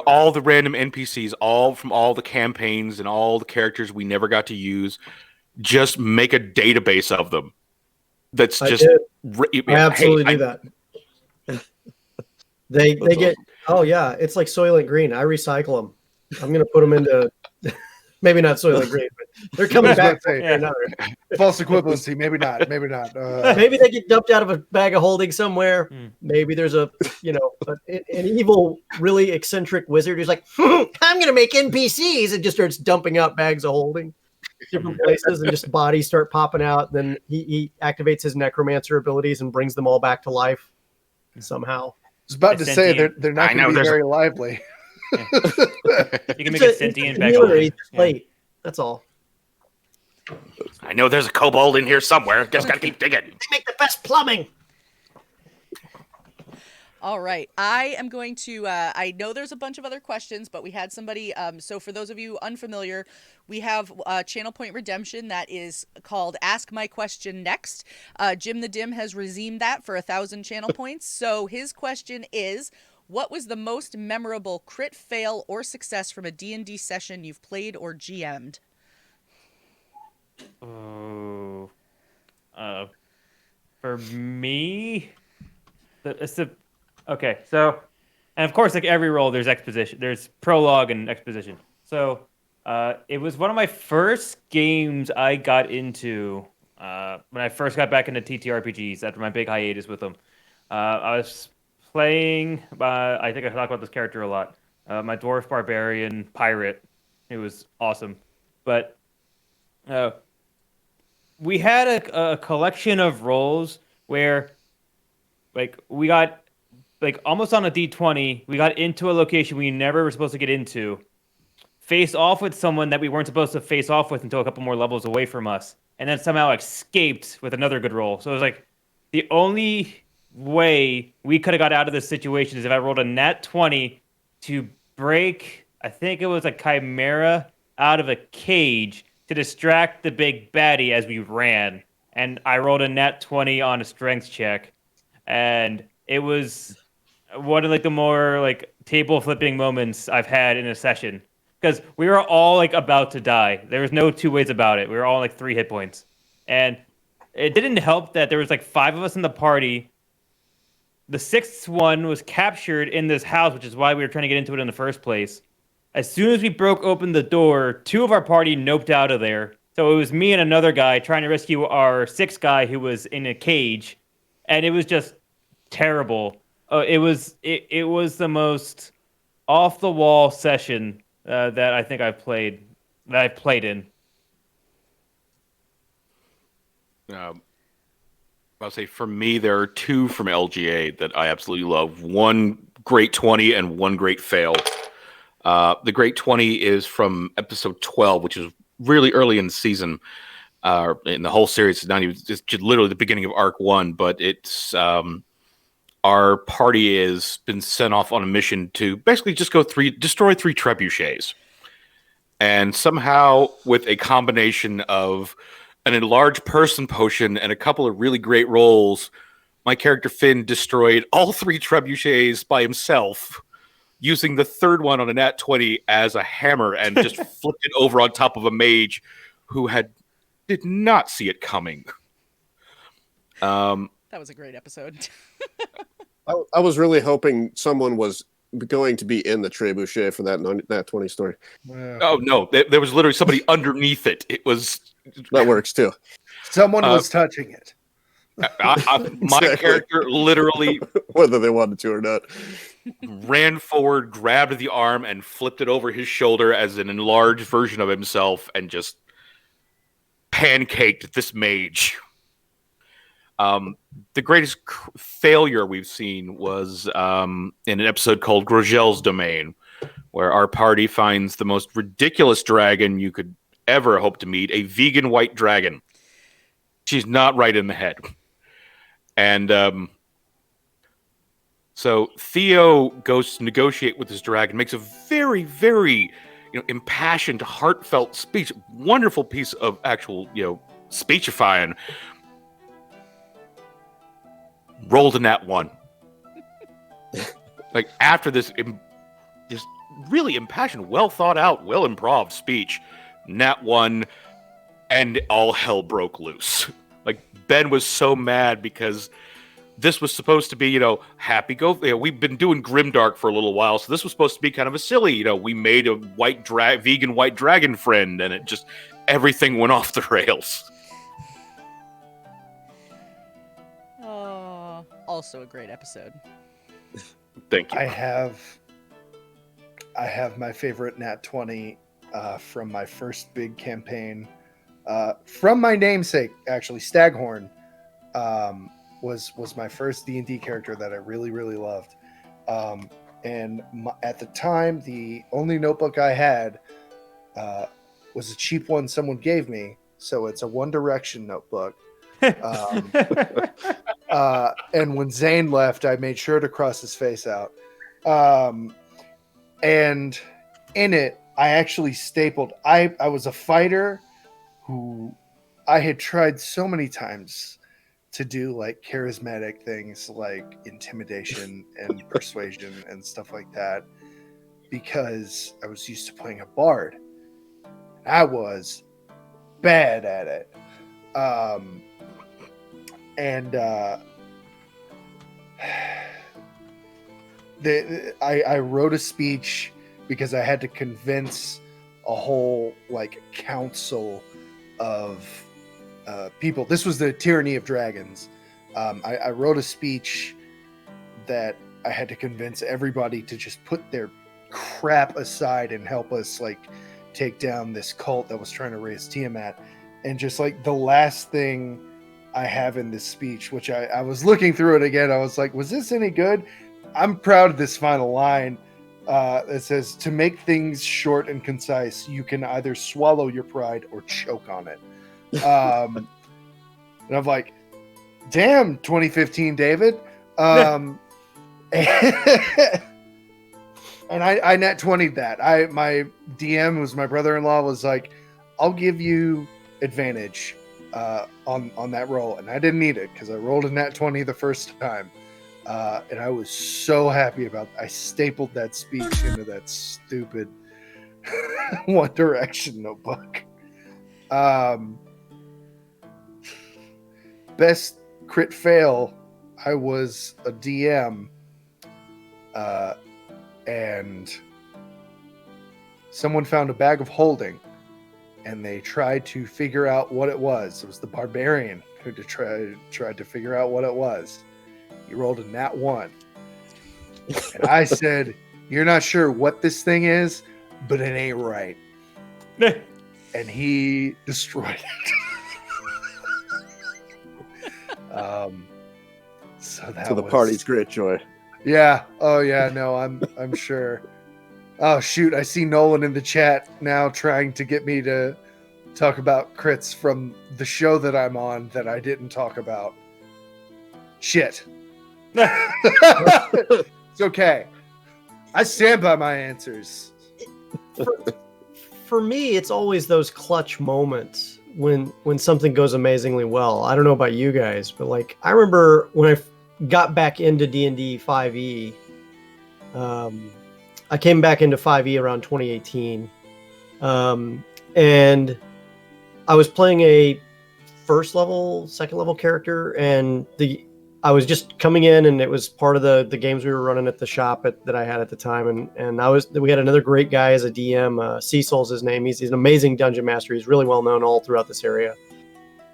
All the random NPCs, all from all the campaigns and all the characters we never got to use, just make a database of them. That's just I absolutely do that. They get it's like Soylent Green. I recycle them. I'm gonna put them into maybe not Soylent Green, but they're coming back. False equivalency, maybe not. Maybe they get dumped out of a bag of holding somewhere. Maybe there's an evil, really eccentric wizard who's like, I'm gonna make NPCs, and just starts dumping out bags of holding different places, and just bodies start popping out. Then he activates his necromancer abilities and brings them all back to life somehow. I was about to say they're not going to be very lively. Yeah. You can make a sentient bag of holding. Plate. That's all. I know there's a kobold in here somewhere. Just got to keep digging. They make the best plumbing. All right. I am going to, I know there's a bunch of other questions, but we had somebody, so for those of you unfamiliar, we have Channel Point Redemption that is called Ask My Question Next. Jim the Dim has redeemed that for 1,000 channel points. So his question is, what was the most memorable crit, fail, or success from a D&D session you've played or GM'd? Oh, for me, okay, so, and of course, like every role, there's exposition. There's prologue and exposition. So, it was one of my first games I got into when I first got back into TTRPGs after my big hiatus with them. I was playing, I think I talk about this character a lot, my dwarf barbarian pirate. It was awesome. But we had a collection of roles where, like, we got, like, almost on a D20, we got into a location we never were supposed to get into, faced off with someone that we weren't supposed to face off with until a couple more levels away from us, and then somehow escaped with another good roll. So it was like, the only way we could have got out of this situation is if I rolled a nat 20 to break, I think it was a chimera out of a cage to distract the big baddie as we ran. And I rolled a nat 20 on a strength check. And it was one of, like, the more, like, table flipping moments I've had in a session. Because we were all, like, about to die. There was no 2 ways about it. We were all, like, 3 hit points. And it didn't help that there was, like, 5 of us in the party. The 6th one was captured in this house, which is why we were trying to get into it in the first place. As soon as we broke open the door, 2 of our party noped out of there. So it was me and another guy trying to rescue our 6th guy who was in a cage. And it was just terrible. It was the most off-the-wall session that I think I've played in. I'll say for me, there are two from LGA that I absolutely love. One great 20 and one great fail. The great 20 is from episode 12, which is really early in the season. In the whole series, it's not even just literally the beginning of arc 1, but it's our party has been sent off on a mission to basically just destroy 3 trebuchets. And somehow, with a combination of an enlarged person potion and a couple of really great rolls, my character Finn destroyed all 3 trebuchets by himself, using the third one on a nat 20 as a hammer and just flipped it over on top of a mage who did not see it coming. That was a great episode. I was really hoping someone was going to be in the trebuchet for that 20 story. Oh no, there was literally somebody underneath it. It was That works too. Someone was touching it. My character literally, whether they wanted to or not, ran forward, grabbed the arm, and flipped it over his shoulder as an enlarged version of himself, and just pancaked this mage. The greatest failure we've seen was in an episode called Grogel's Domain, where our party finds the most ridiculous dragon you could ever hope to meet, a vegan white dragon. She's not right in the head. And so Theo goes to negotiate with this dragon, makes a very, very impassioned, heartfelt speech, wonderful piece of actual, speechifying. Rolled a nat 1. Like, after this just really impassioned, well thought out, well improved speech, nat 1, and all hell broke loose. Like, Ben was so mad because this was supposed to be, happy go. We've been doing Grimdark for a little while, so this was supposed to be kind of a silly, we made a vegan white dragon friend, and it just, everything went off the rails. Also a great episode. Thank you. I have my favorite nat 20 from my first big campaign. From my namesake, actually, Staghorn was my first D&D character that I really, really loved. And at the time, the only notebook I had was a cheap one someone gave me. So it's a One Direction notebook. And when Zane left, I made sure to cross his face out. And in it, I actually stapled. I was a fighter who I had tried so many times to do like charismatic things like intimidation and persuasion and stuff like that because I was used to playing a bard. I was bad at it. I wrote a speech because I had to convince a whole council of people. This was the tyranny of dragons. I wrote a speech that I had to convince everybody to just put their crap aside and help us take down this cult that was trying to raise Tiamat. And just the last thing I have in this speech, which I was looking through it again, I was like, was this any good? I'm proud of this final line. It says, to make things short and concise, you can either swallow your pride or choke on it. And I'm like, damn, 2015, David. And I nat 20'd that. My DM, who's my brother-in-law, was like, I'll give you advantage on that roll, and I didn't need it because I rolled a nat 20 the first time, and I was so happy about it. I stapled that speech into that stupid One Direction notebook. Best crit fail, I was a DM, and someone found a bag of holding, and they tried to figure out what it was. It was the barbarian who tried to figure out what it was. He rolled a nat 1. And I said, you're not sure what this thing is, but it ain't right. And he destroyed it. So that To the was, party's great joy. Yeah. Oh yeah. No, I'm sure. Oh shoot! I see Nolan in the chat now trying to get me to talk about crits from the show that I'm on that I didn't talk about. Shit. It's okay. I stand by my answers. For me, it's always those clutch moments when something goes amazingly well. I don't know about you guys, but like I remember when I got back into D&D 5e. I came back into 5e around 2018, and I was playing a first level, second level character, and I was just coming in, and it was part of the games we were running at the shop that I had at the time, and we had another great guy as a DM. Cecil's his name. He's an amazing dungeon master. He's really well known all throughout this area.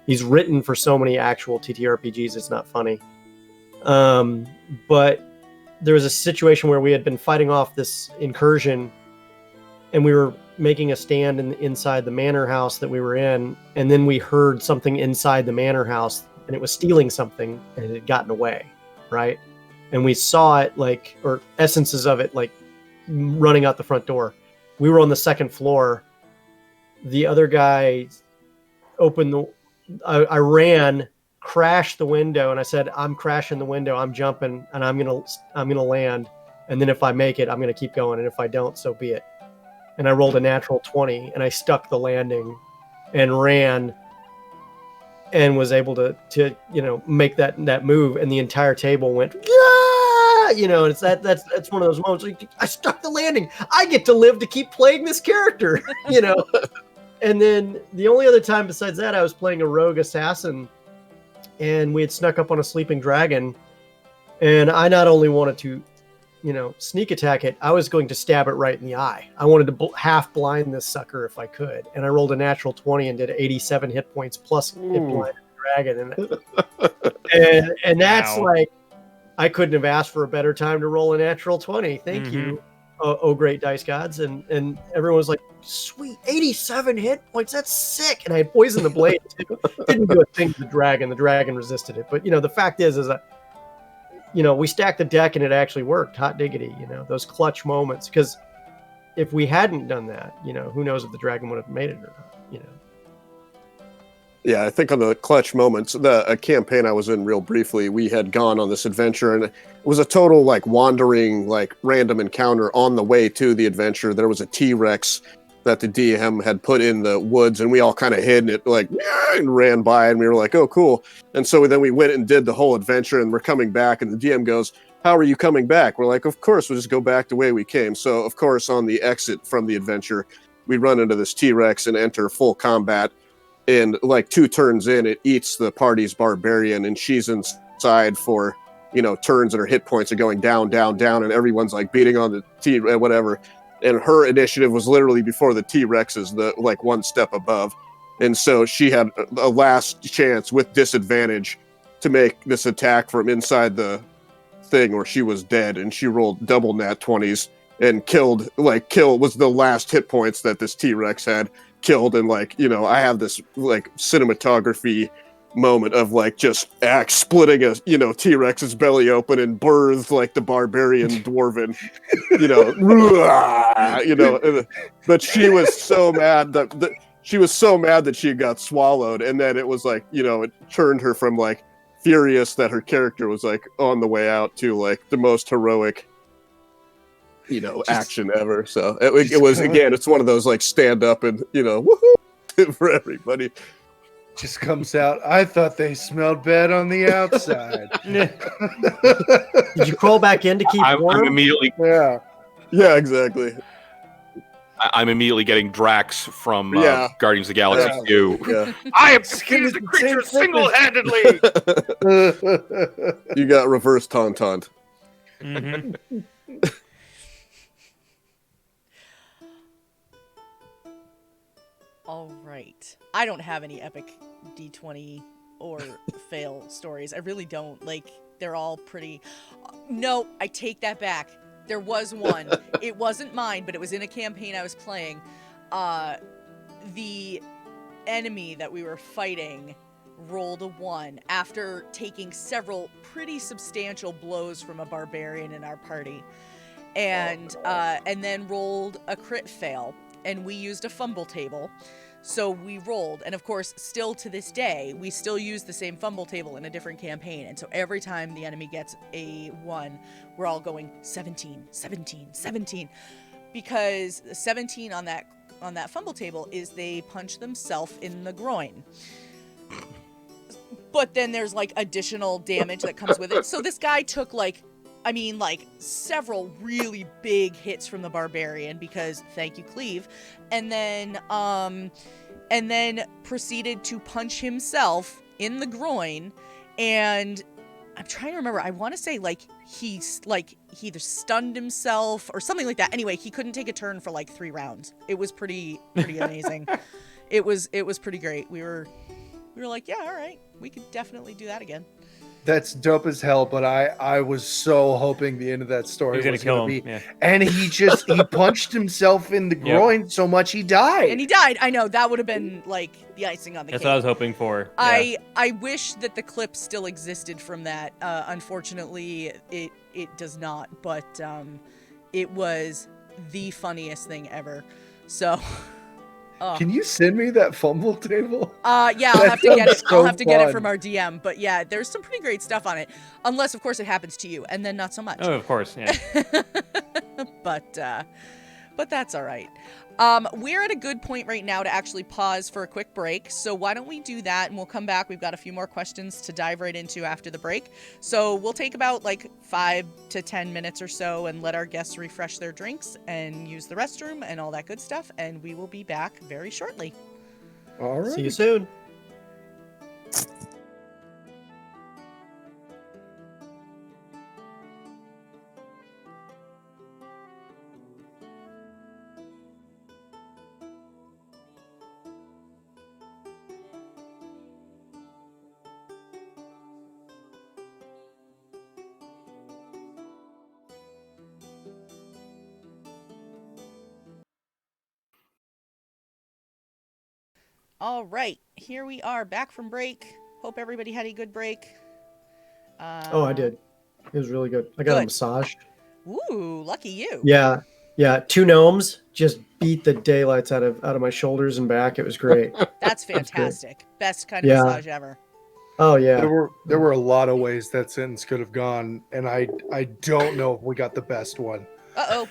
He's written for so many actual TTRPGs. It's not funny, but there was a situation where we had been fighting off this incursion, and we were making a stand inside the manor house that we were in, and then we heard something inside the manor house, and it was stealing something, and it had gotten away, right? And we saw it, or essences of it, running out the front door. We were on the second floor. The other guy opened I ran, crashed the window, and I said, I'm crashing the window, I'm jumping, and I'm gonna land, and then if I make it, I'm gonna keep going, and if I don't, so be it. And I rolled a natural 20, and I stuck the landing and ran and was able to make that move, and the entire table went, yeah! And it's that's one of those moments like, I stuck the landing, I get to live to keep playing this character. And then the only other time besides that, I was playing a rogue assassin, and we had snuck up on a sleeping dragon, and I not only wanted to, sneak attack it, I was going to stab it right in the eye. I wanted to half blind this sucker if I could, and I rolled a natural 20 and did 87 hit points plus hit blind the dragon, and that's like, I couldn't have asked for a better time to roll a natural 20. Thank you, oh great dice gods, and everyone was like, sweet, 87 hit points, that's sick. And I had poisoned the blade too. Didn't do a thing to the dragon resisted it, but the fact is that we stacked the deck and it actually worked. Hot diggity, those clutch moments, because if we hadn't done that, who knows if the dragon would have made it or not. Yeah, I think on the clutch moments, a campaign I was in real briefly, we had gone on this adventure, and it was a total wandering, random encounter on the way to the adventure. There was a T-Rex that the DM had put in the woods, and we all kind of hid, and it and ran by, and we were like, oh, cool. And so then we went and did the whole adventure, and we're coming back, and the DM goes, how are you coming back? We're like, of course, we'll just go back the way we came. So, of course, on the exit from the adventure, we run into this T-Rex and enter full combat. And 2 turns in, it eats the party's barbarian, and she's inside for, turns, and her hit points are going down, down, down, and everyone's beating on the T, whatever. And her initiative was literally before the T-Rex's, one step above. And so she had a last chance with disadvantage to make this attack from inside the thing, or she was dead, and she rolled double nat 20s and killed, was the last hit points that this T-Rex had. Killed, and I have this cinematography moment of just axe splitting a T-Rex's belly open and birth the barbarian dwarven but she was so mad that she got swallowed, and then it was it turned her from furious that her character was on the way out to the most heroic action ever. So it was, again, it's one of those stand up and woohoo for everybody. Just comes out, I thought they smelled bad on the outside. Did you crawl back in to keep warm? I'm immediately exactly. I'm immediately getting Drax from Guardians of the Galaxy 2. Yeah. I have defeated the creature single-handedly. You got reverse taunt. All right. I don't have any epic D20 or fail stories. I really don't. They're all pretty... No, I take that back. There was one. It wasn't mine, but it was in a campaign I was playing. The enemy that we were fighting rolled a 1 after taking several pretty substantial blows from a barbarian in our party, and then rolled a crit fail, and we used a fumble table. So we rolled, and of course, still to this day, we still use the same fumble table in a different campaign. And so every time the enemy gets a 1, we're all going 17, 17, 17, because 17 on that fumble table is they punch themselves in the groin. But then there's like additional damage that comes with it. So this guy took like several really big hits from the barbarian, because thank you, Cleve. And then proceeded to punch himself in the groin. And I'm trying to remember, I want to say he either stunned himself or something like that. Anyway, he couldn't take a turn for like 3 rounds. It was pretty amazing. It was pretty great. We were like, yeah, all right, we could definitely do that again. That's dope as hell, but I was so hoping the end of that story was going to be, and he punched himself in the groin so much he died. And he died. I know, that would have been like the icing on the cake. That's what I was hoping for. I wish that the clip still existed from that. Unfortunately, it does not, but it was the funniest thing ever. So. Can you send me that fumble table? Yeah, I'll have to get it. I'll have to get it from our DM. But yeah, there's some pretty great stuff on it. Unless, of course, it happens to you, and then not so much. Oh, of course, yeah. But that's all right. We're at a good point right now to actually pause for a quick break. So why don't we do that, and we'll come back. We've got a few more questions to dive right into after the break. So we'll take about like 5 to 10 minutes or so and let our guests refresh their drinks and use the restroom and all that good stuff. And we will be back very shortly. All right. See you soon. All right, here we are back from break. Hope everybody had a good break. I did. It was really good. I got a massage. Ooh, lucky you. Yeah. 2 gnomes just beat the daylights out of my shoulders and back. It was great. That's fantastic. Best kind of massage ever. Oh yeah. There were a lot of ways that sentence could have gone, and I don't know if we got the best one. Uh-oh.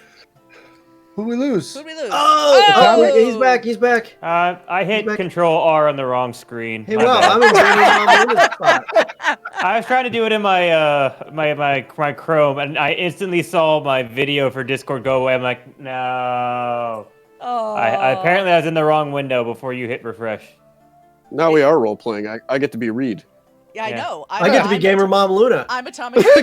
Who'd we lose? Oh, he's back. I hit Control R on the wrong screen. Hey, wow, I'm in the spot. I was trying to do it in my my Chrome, and I instantly saw my video for Discord go away. I'm like, no. Oh. Apparently I was in the wrong window before you hit refresh. Now we are role playing. I get to be Reed. Yeah, I know. I get to be Gamer Mom Luna. I'm Atomic Zero.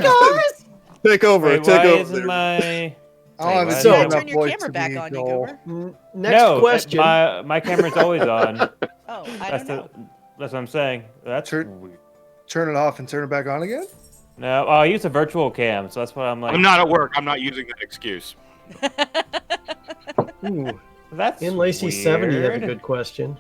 Take over. Wait, take why over. isn't my... Turn your camera back on, Nick. Next question. My camera's always on. Oh, I don't know. That's what I'm saying. That's weird. Turn it off and turn it back on again? No, I use a virtual cam, so that's what I'm like. I'm not at work. I'm not using that excuse. Ooh, that's in Lacey weird. 70 had a good question.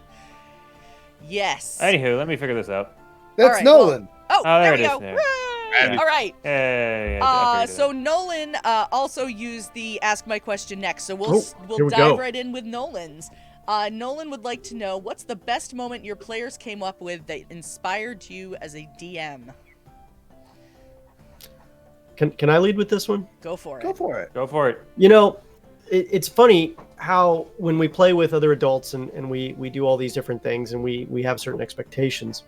Yes. Anywho, let me figure this out. That's right, Nolan. Oh, there we it go. is. Yeah. Hooray! All right. Hey, So Nolan also used the Ask My Question Next. So we'll we dive go. right in with Nolan's. Nolan would like to know, what's the best moment your players came up with that inspired you as a DM? Can I lead with this one? Go for it. Go for it. Go for it. You know, it's funny how when we play with other adults and we do all these different things and we have certain expectations.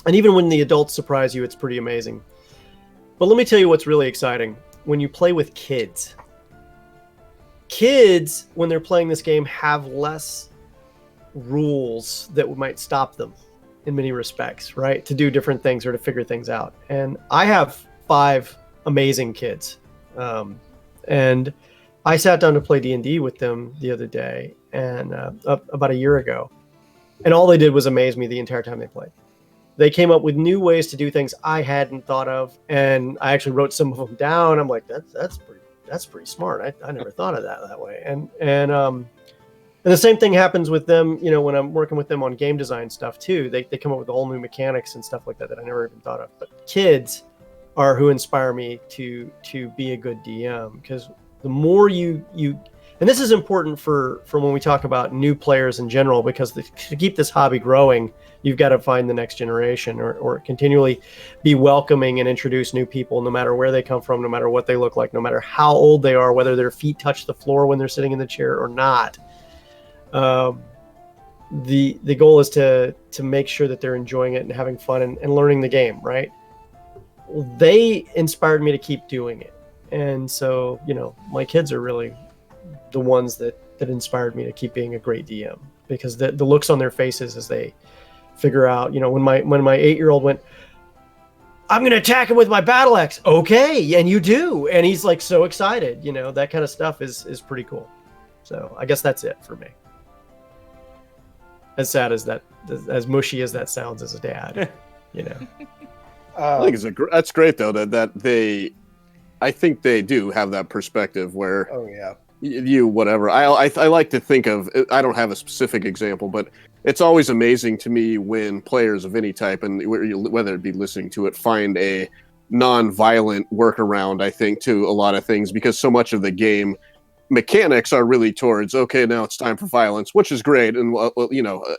And even when the adults surprise you, it's pretty amazing. But let me tell you what's really exciting. When you play with kids. Kids, when they're playing this game, have less rules that might stop them in many respects, right? To do different things or to figure things out. And I have 5 amazing kids. And I sat down to play D&D with them the other day, and about a year ago. And all they did was amaze me the entire time they played. They came up with new ways to do things I hadn't thought of, and I actually wrote some of them down. I'm like, that's pretty smart. I never thought of that way. And And the same thing happens with them, when I'm working with them on game design stuff too. They come up with whole new mechanics and stuff like that I never even thought of. But kids are who inspire me to be a good DM, because the more you and this is important for when we talk about new players in general, because to keep this hobby growing, you've got to find the next generation, or continually be welcoming and introduce new people, no matter where they come from, no matter what they look like, no matter how old they are, whether their feet touch the floor when they're sitting in the chair or not. The goal is to make sure that they're enjoying it and having fun and learning the game, right? They inspired me to keep doing it. And so, my kids are really the ones that inspired me to keep being a great DM, because the looks on their faces as they figure out, when my 8-year-old went, I'm going to attack him with my battle axe. Okay. And you do. And he's like so excited, that kind of stuff is pretty cool. So I guess that's it for me. As sad as that, as mushy as that sounds as a dad, I think that's great though, that they, I think they do have that perspective where, oh yeah, you whatever. I like to think of, I don't have a specific example, but it's always amazing to me when players of any type, and whether it be listening to it, find a non-violent workaround, I think, to a lot of things, because so much of the game mechanics are really towards, okay, now it's time for violence, which is great and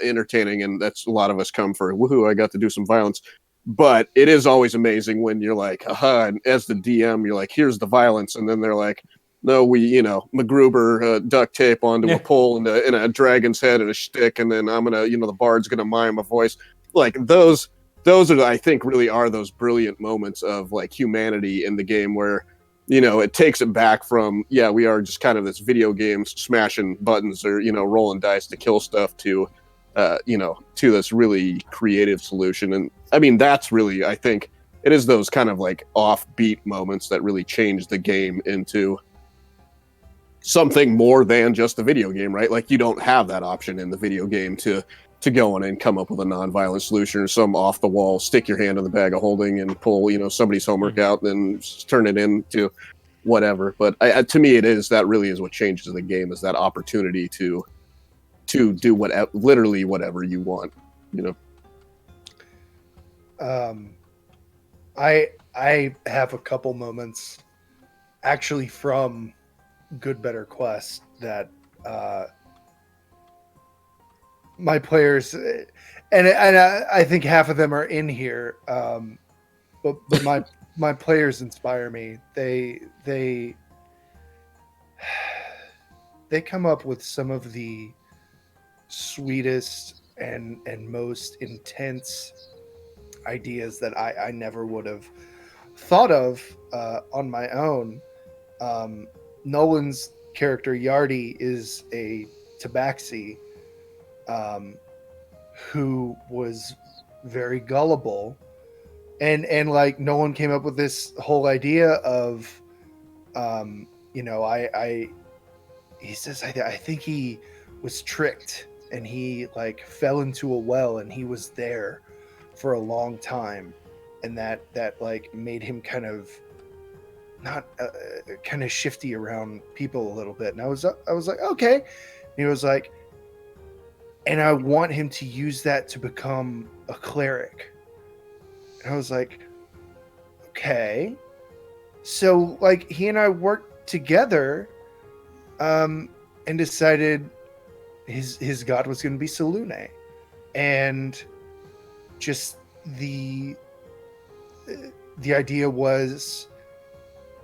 entertaining, and that's a lot of us come for, woohoo, I got to do some violence. But it is always amazing when you're like, aha, and as the DM, you're like, here's the violence, and then they're like, no, we, MacGruber duct tape onto a pole and a dragon's head and a shtick, and then I'm gonna, the bard's gonna mime a voice. Like those are, I think, really are those brilliant moments of like humanity in the game where, it takes it back from, we are just kind of this video game smashing buttons or, rolling dice to kill stuff to, to this really creative solution. And I mean, that's really, I think it is those kind of like offbeat moments that really change the game into something more than just a video game, right? Like you don't have that option in the video game to go in and come up with a non-violent solution or some off the wall, stick your hand in the bag of holding and pull, somebody's homework out and then turn it into whatever. But to me, that really is what changes the game, is that opportunity to do literally whatever you want, I have a couple moments actually from Good Better Quest that my players, and I think half of them are in here, but my players inspire me. They come up with some of the sweetest and most intense ideas that I never would have thought of on my own. Nolan's character Yardi is a tabaxi who was very gullible, and like Nolan came up with this whole idea of he says I think he was tricked and he like fell into a well and he was there for a long time, and that like made him kind of not kind of shifty around people a little bit. And I was like, okay. And he was like, and I want him to use that to become a cleric. And I was like, okay. So like he and I worked together and decided his god was going to be Selune. And just the idea was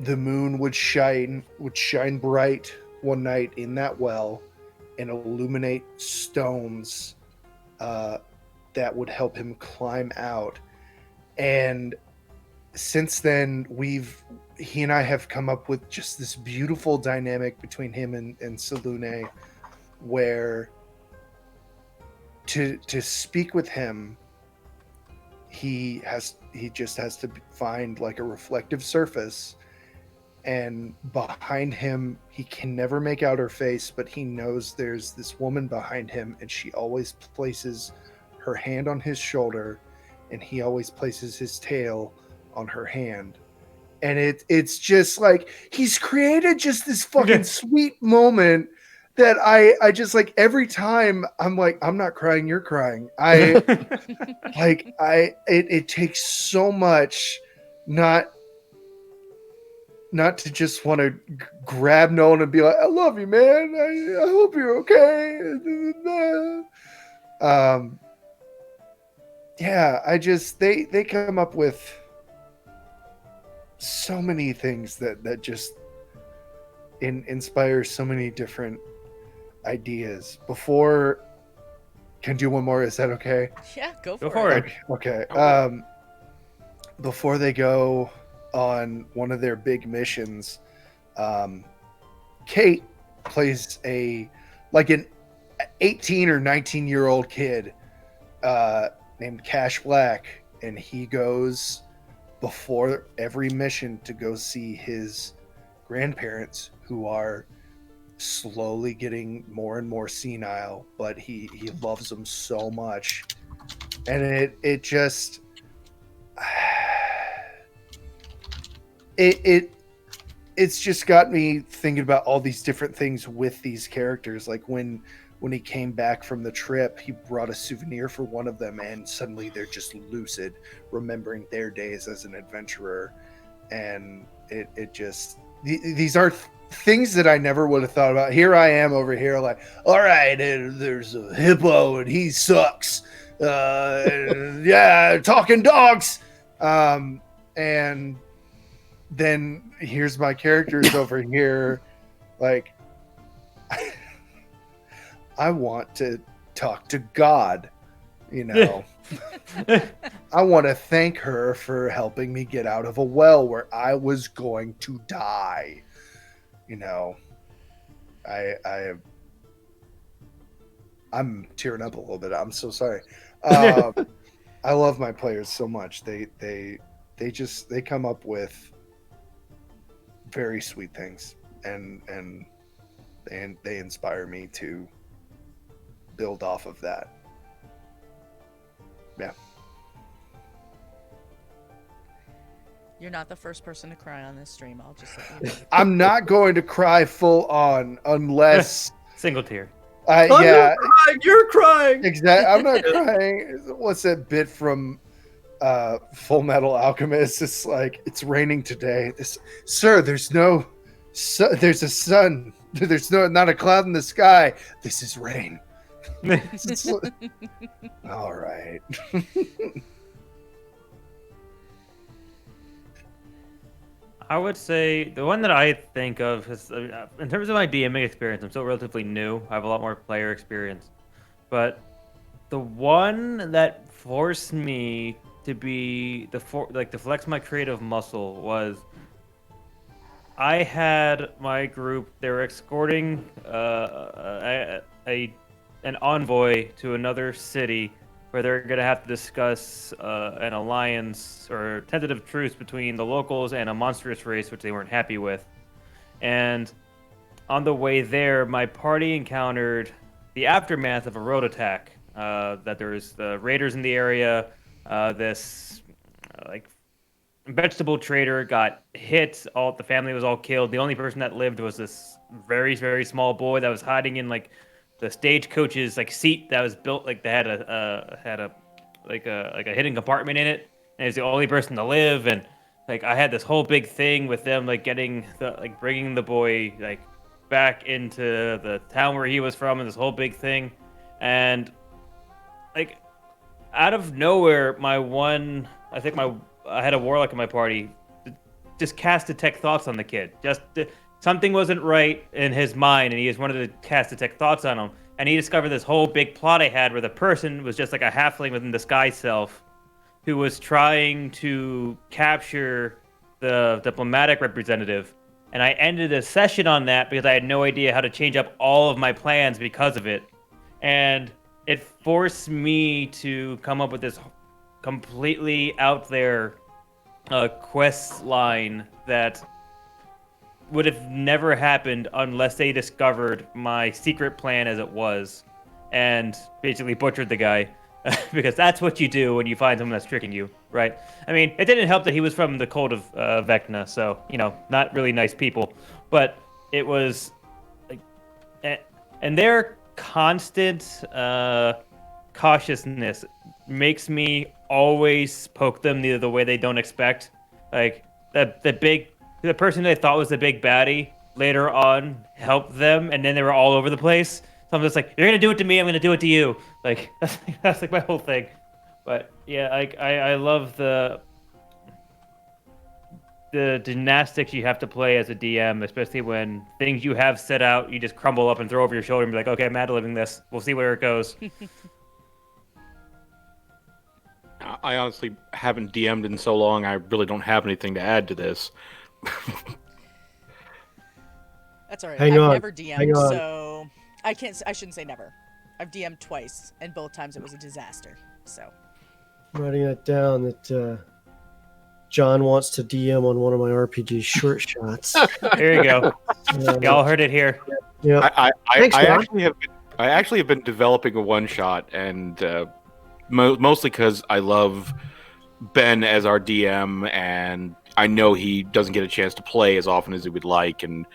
the moon would shine bright one night in that well and illuminate stones that would help him climb out. And since then, he and I have come up with just this beautiful dynamic between him and Selune, where to speak with him, he just has to find like a reflective surface, and behind him he can never make out her face, but he knows there's this woman behind him, and she always places her hand on his shoulder and he always places his tail on her hand. And it's just like he's created just this fucking sweet moment that I just like every time I'm like, I'm not crying, you're crying. It takes so much not to just want to grab Nolan and be like, I love you, man. I hope you're okay. Yeah, they come up with so many things that just inspire so many different ideas. Before, can I do one more? Is that okay? Yeah, go Go for it. Okay. Before they go on one of their big missions, Kate plays an 18 or 19-year-old kid named Cash Black, and he goes before every mission to go see his grandparents, who are slowly getting more and more senile, but he loves them so much. And it just it's just got me thinking about all these different things with these characters. Like when he came back from the trip, he brought a souvenir for one of them, and suddenly they're just lucid, remembering their days as an adventurer. And it just, these are things that I never would have thought about. Here I am over here like, all right, there's a hippo and he sucks. Yeah, talking dogs. And then here's my characters over here like, I want to talk to God, you know. I want to thank her for helping me get out of a well where I was going to die. You know, I'm tearing up a little bit. I'm so sorry. I love my players so much. They come up with very sweet things, and they inspire me to build off of that. Yeah. You're not the first person to cry on this stream. I'll just let you know. I'm not going to cry full on unless Single tear. I'm yeah, not crying, you're crying. exactly. I'm not crying. What's that bit from Full Metal Alchemist? It's like, it's raining today. Sir, there's a sun. There's not a cloud in the sky. This is rain. All right. I would say the one that I think of is, in terms of my DMing experience, I'm still relatively new. I have a lot more player experience. But the one that forced me to be to flex my creative muscle was, I had my group, they were escorting an envoy to another city where they're going to have to discuss an alliance or tentative truce between the locals and a monstrous race which they weren't happy with. And on the way there, my party encountered the aftermath of a road attack. That there was the raiders in the area. This vegetable trader got hit. The family was all killed. The only person that lived was this very, very small boy that was hiding in the stagecoach's seat that was built they had a hidden compartment in it, and he was the only person to live. And I had this whole big thing with them getting bringing the boy back into the town where he was from, and this whole big thing. And out of nowhere, I had a warlock in my party just cast detect thoughts on the kid. Something wasn't right in his mind, and he just wanted to cast detect thoughts on him. And he discovered this whole big plot I had where the person was just like a halfling within disguise self who was trying to capture the diplomatic representative. And I ended a session on that because I had no idea how to change up all of my plans because of it. And it forced me to come up with this completely out there quest line that would have never happened unless they discovered my secret plan as it was and basically butchered the guy. Because that's what you do when you find someone that's tricking you, right? I mean, it didn't help that he was from the cult of Vecna, so, not really nice people. But it was and their constant cautiousness makes me always poke them the way they don't expect. Like the person they thought was the big baddie later on helped them, and then they were all over the place. So I'm just like, you're gonna do it to me, I'm gonna do it to you. Like that's like my whole thing. But yeah, like I love the gymnastics you have to play as a DM, especially when things you have set out you just crumble up and throw over your shoulder and be like, okay, I'm ad-libbing this. We'll see where it goes. I honestly haven't DM'd in so long. I really don't have anything to add to this. That's all right. Hang I've on, never hang DM'd, on. so I shouldn't say never. I've DM'd twice, and both times it was a disaster. So Writing that down that John wants to DM on one of my RPG short shots. There you go. Y'all heard it here. Yeah. I Thanks, John. actually have been developing a one shot, and mostly because I love Ben as our DM, and I know he doesn't get a chance to play as often as he would like. And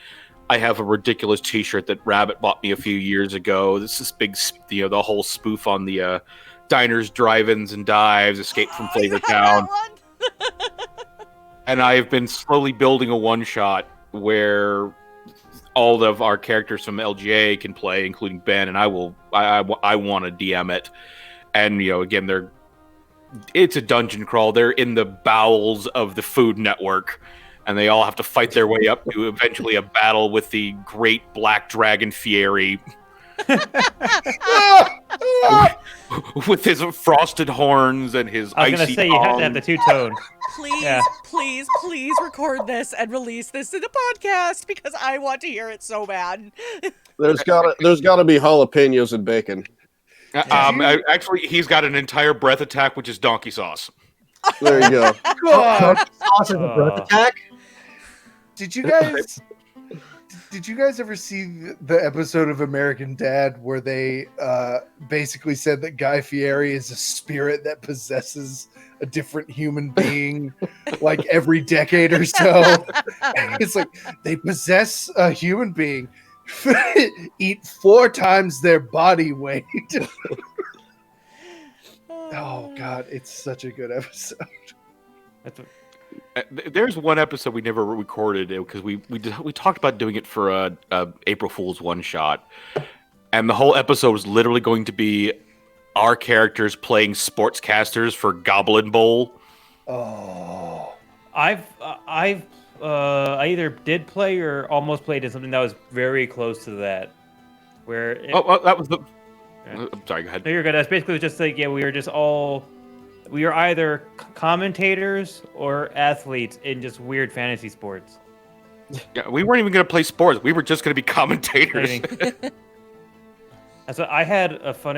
I have a ridiculous T-shirt that Rabbit bought me a few years ago. This big, the whole spoof on the diners, drive-ins, and dives, Escape from Flavor Town. And I've been slowly building a one-shot where all of our characters from LGA can play, including Ben, and I want to DM it. And again, it's a dungeon crawl. They're in the bowels of the Food Network, and they all have to fight their way up to eventually a battle with the great black dragon Fieri. With his frosted horns and his I was icy gonna say you have to have the two-tone. please, Yeah. please record this and release this in a podcast because I want to hear it so bad. There's gotta be jalapenos and bacon. Actually, he's got an entire breath attack, which is donkey sauce. There you go. God. Sauce is a breath attack. Did you guys ever see the episode of American Dad where they basically said that Guy Fieri is a spirit that possesses a different human being like every decade or so? It's like they possess a human being, eat 4 times their body weight. Oh God, it's such a good episode. There's one episode we never recorded because we talked about doing it for a April Fool's one shot, and the whole episode was literally going to be our characters playing sportscasters for Goblin Bowl. Oh, I either did play or almost played in something that was very close to that. Where That was the. I'm sorry. Go ahead. No, you're good. That's basically just like we were either commentators or athletes in just weird fantasy sports. Yeah, we weren't even going to play sports. We were just going to be commentators. And so I had a fun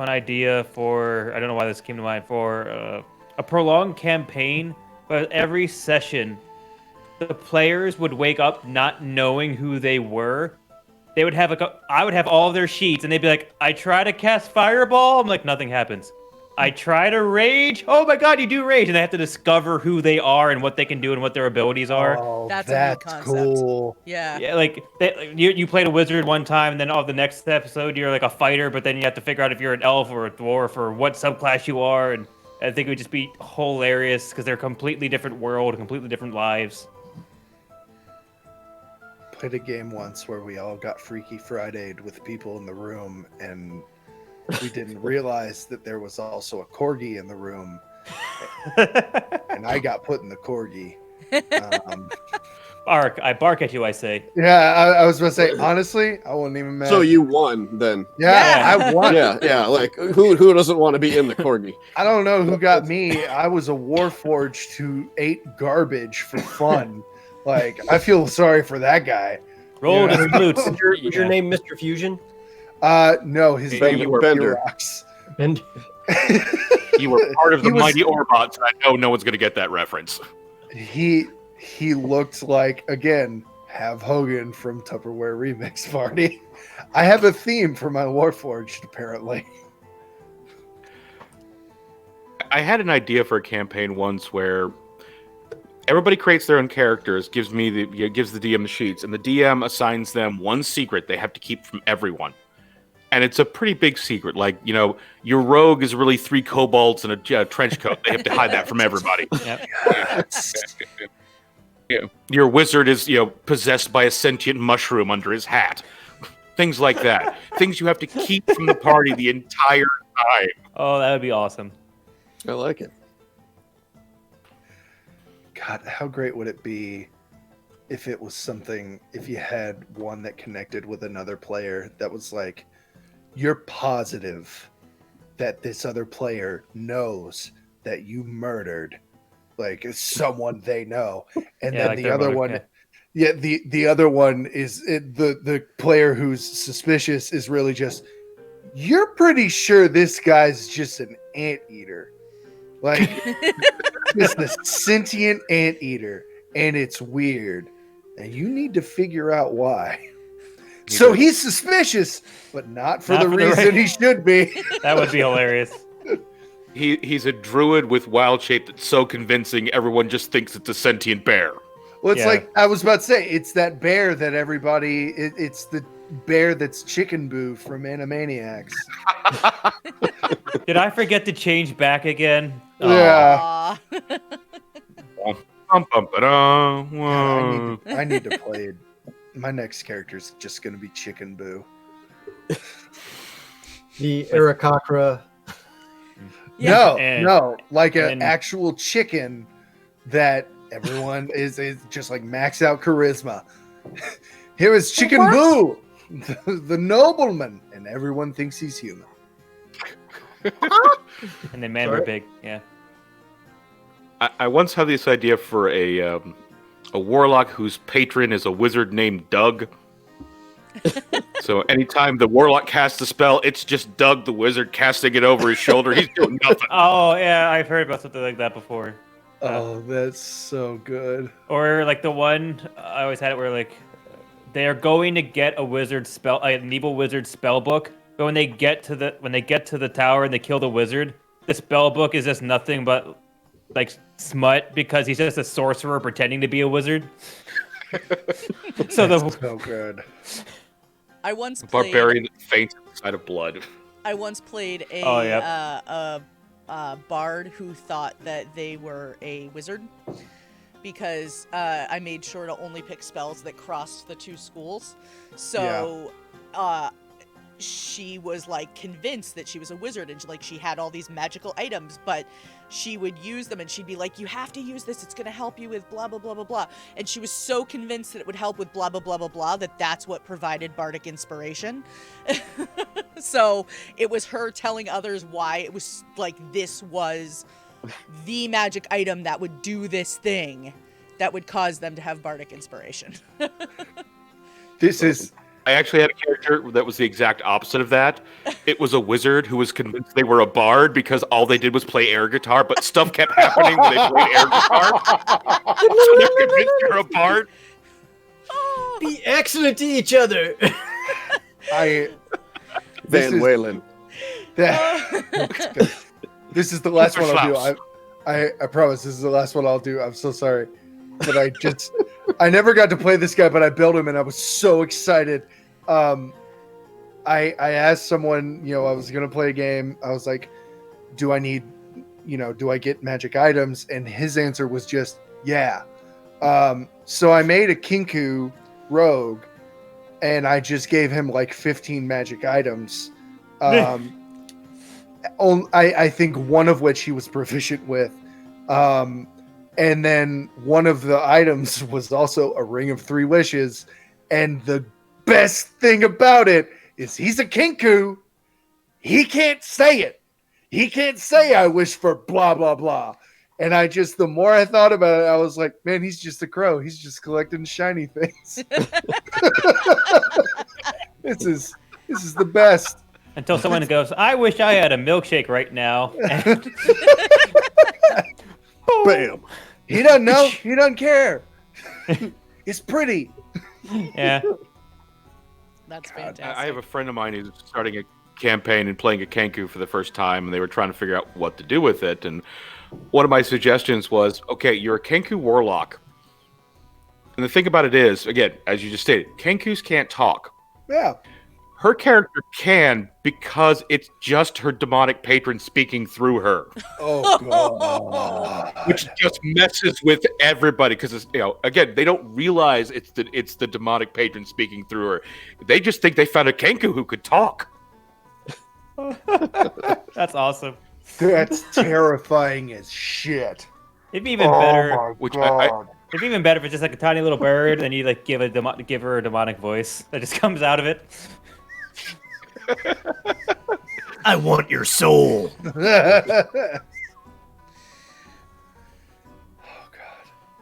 idea for, I don't know why this came to mind, for a prolonged campaign, but every session, the players would wake up not knowing who they were. They would have I would have all of their sheets, and they'd be like, I try to cast Fireball. I'm like, nothing happens. I try to rage. Oh my God, you do rage. And they have to discover who they are and what they can do and what their abilities are. Oh, That's that's a neat concept. cool. Yeah. Yeah, like you played a wizard one time, and then the next episode you're like a fighter, but then you have to figure out if you're an elf or a dwarf or what subclass you are. And I think it would just be hilarious because they're a completely different world, completely different lives. Played a game once where we all got Freaky Friday'd with people in the room, and we didn't realize that there was also a corgi in the room, and I got put in the corgi. I bark at you, I say. Yeah, I was going to say, honestly, I wasn't even mad. So you won then. Yeah, I won. Yeah. Like who doesn't want to be in the corgi? I don't know who got me. I was a Warforged who ate garbage for fun. Like, I feel sorry for that guy. Roll Yeah. his glutes. Was your name Mr. Fusion? No, his Bender. name was Bender. Rocks. And You were part of the He was- mighty Orbots, and I know no one's going to get that reference. He looked like, again, Have Hogan from Tupperware Remix Party. I have a theme for my Warforged, apparently. I had an idea for a campaign once where everybody creates their own characters, gives the DM the sheets, and the DM assigns them one secret they have to keep from everyone. And it's a pretty big secret. Like, your rogue is really 3 kobolds and a trench coat. They have to hide that from everybody. Yep. Your wizard is, possessed by a sentient mushroom under his hat. Things like that. Things you have to keep from the party the entire time. Oh, that would be awesome. I like it. God, how great would it be if it was something, if you had one that connected with another player that was like, you're positive that this other player knows that you murdered like someone they know, and Yeah, then like the their other motive, one, yeah. the other one is the player who's suspicious is really just, you're pretty sure this guy's just an anteater, like just a sentient anteater, and it's weird, and you need to figure out why. So he's suspicious, but not for the reason he should be. That would be hilarious. He's a druid with wild shape that's so convincing everyone just thinks it's a sentient bear. Well, it's like I was about to say, it's that bear that everybody. It's the bear that's Chicken Boo from Animaniacs. Did I forget to change back again? Yeah. God, I need to play. My next character is just going to be Chicken Boo. The Aarakocra. Yeah. No, like an actual chicken that everyone is just like max out charisma. Here is Chicken Boo, the nobleman, and everyone thinks he's human. And the man were big, yeah. I once had this idea for a warlock whose patron is a wizard named Doug. So anytime the warlock casts a spell, it's just Doug the wizard casting it over his shoulder. He's doing nothing. Oh, yeah, I've heard about something like that before. Oh, that's so good. Or like the one I always had it where like they are going to get a wizard spell, an evil wizard spell book, but when they get to the tower and they kill the wizard, the spell book is just nothing but like smut because he's just a sorcerer pretending to be a wizard. So good. I once A played barbarian that faints inside of blood. I once played a bard who thought that they were a wizard because I made sure to only pick spells that crossed the 2 schools. So she was like convinced that she was a wizard and she had all these magical items, but she would use them and she'd be like, you have to use this, it's going to help you with blah blah blah blah blah, and she was so convinced that it would help with blah blah blah blah blah that's what provided bardic inspiration. So it was her telling others why it was like this was the magic item that would do this thing that would cause them to have bardic inspiration. I actually had a character that was the exact opposite of that. It was a wizard who was convinced they were a bard because all they did was play air guitar, but stuff kept happening when they played air guitar. So they're convinced you're a bard. Be excellent to each other. Van Whalen. This is the last one I'll do. I promise this is the last one I'll do. I'm so sorry. But I never got to play this guy, but I built him and I was so excited. I asked someone, I was going to play a game. I was like, do I get magic items? And his answer was just, yeah. So I made a Kenku rogue and I just gave him like 15 magic items. I think one of which he was proficient with. And then one of the items was also a ring of 3 wishes. And the best thing about it is he's a Kenku. He can't say it. He can't say I wish for blah, blah, blah. And the more I thought about it, I was like, man, he's just a crow. He's just collecting shiny things. This is the best. Until someone goes, I wish I had a milkshake right now. Bam. He doesn't know. He doesn't care. It's pretty. Yeah. That's fantastic. I have a friend of mine who's starting campaign and playing a Kenku for the first time, and they were trying to figure out what to do with it. And one of my suggestions was, okay, you're a Kenku Warlock. And the thing about it is, again, as you just stated, Kenkus can't talk. Yeah. Her character can because it's just her demonic patron speaking through her. Oh, God. Which just messes with everybody because, again, they don't realize it's the demonic patron speaking through her. They just think they found a Kenku who could talk. That's awesome. That's terrifying as shit. It'd be even better. my Which God. It'd be even better if it's just like a tiny little bird, and you like give her a demonic voice that just comes out of it. I want your soul.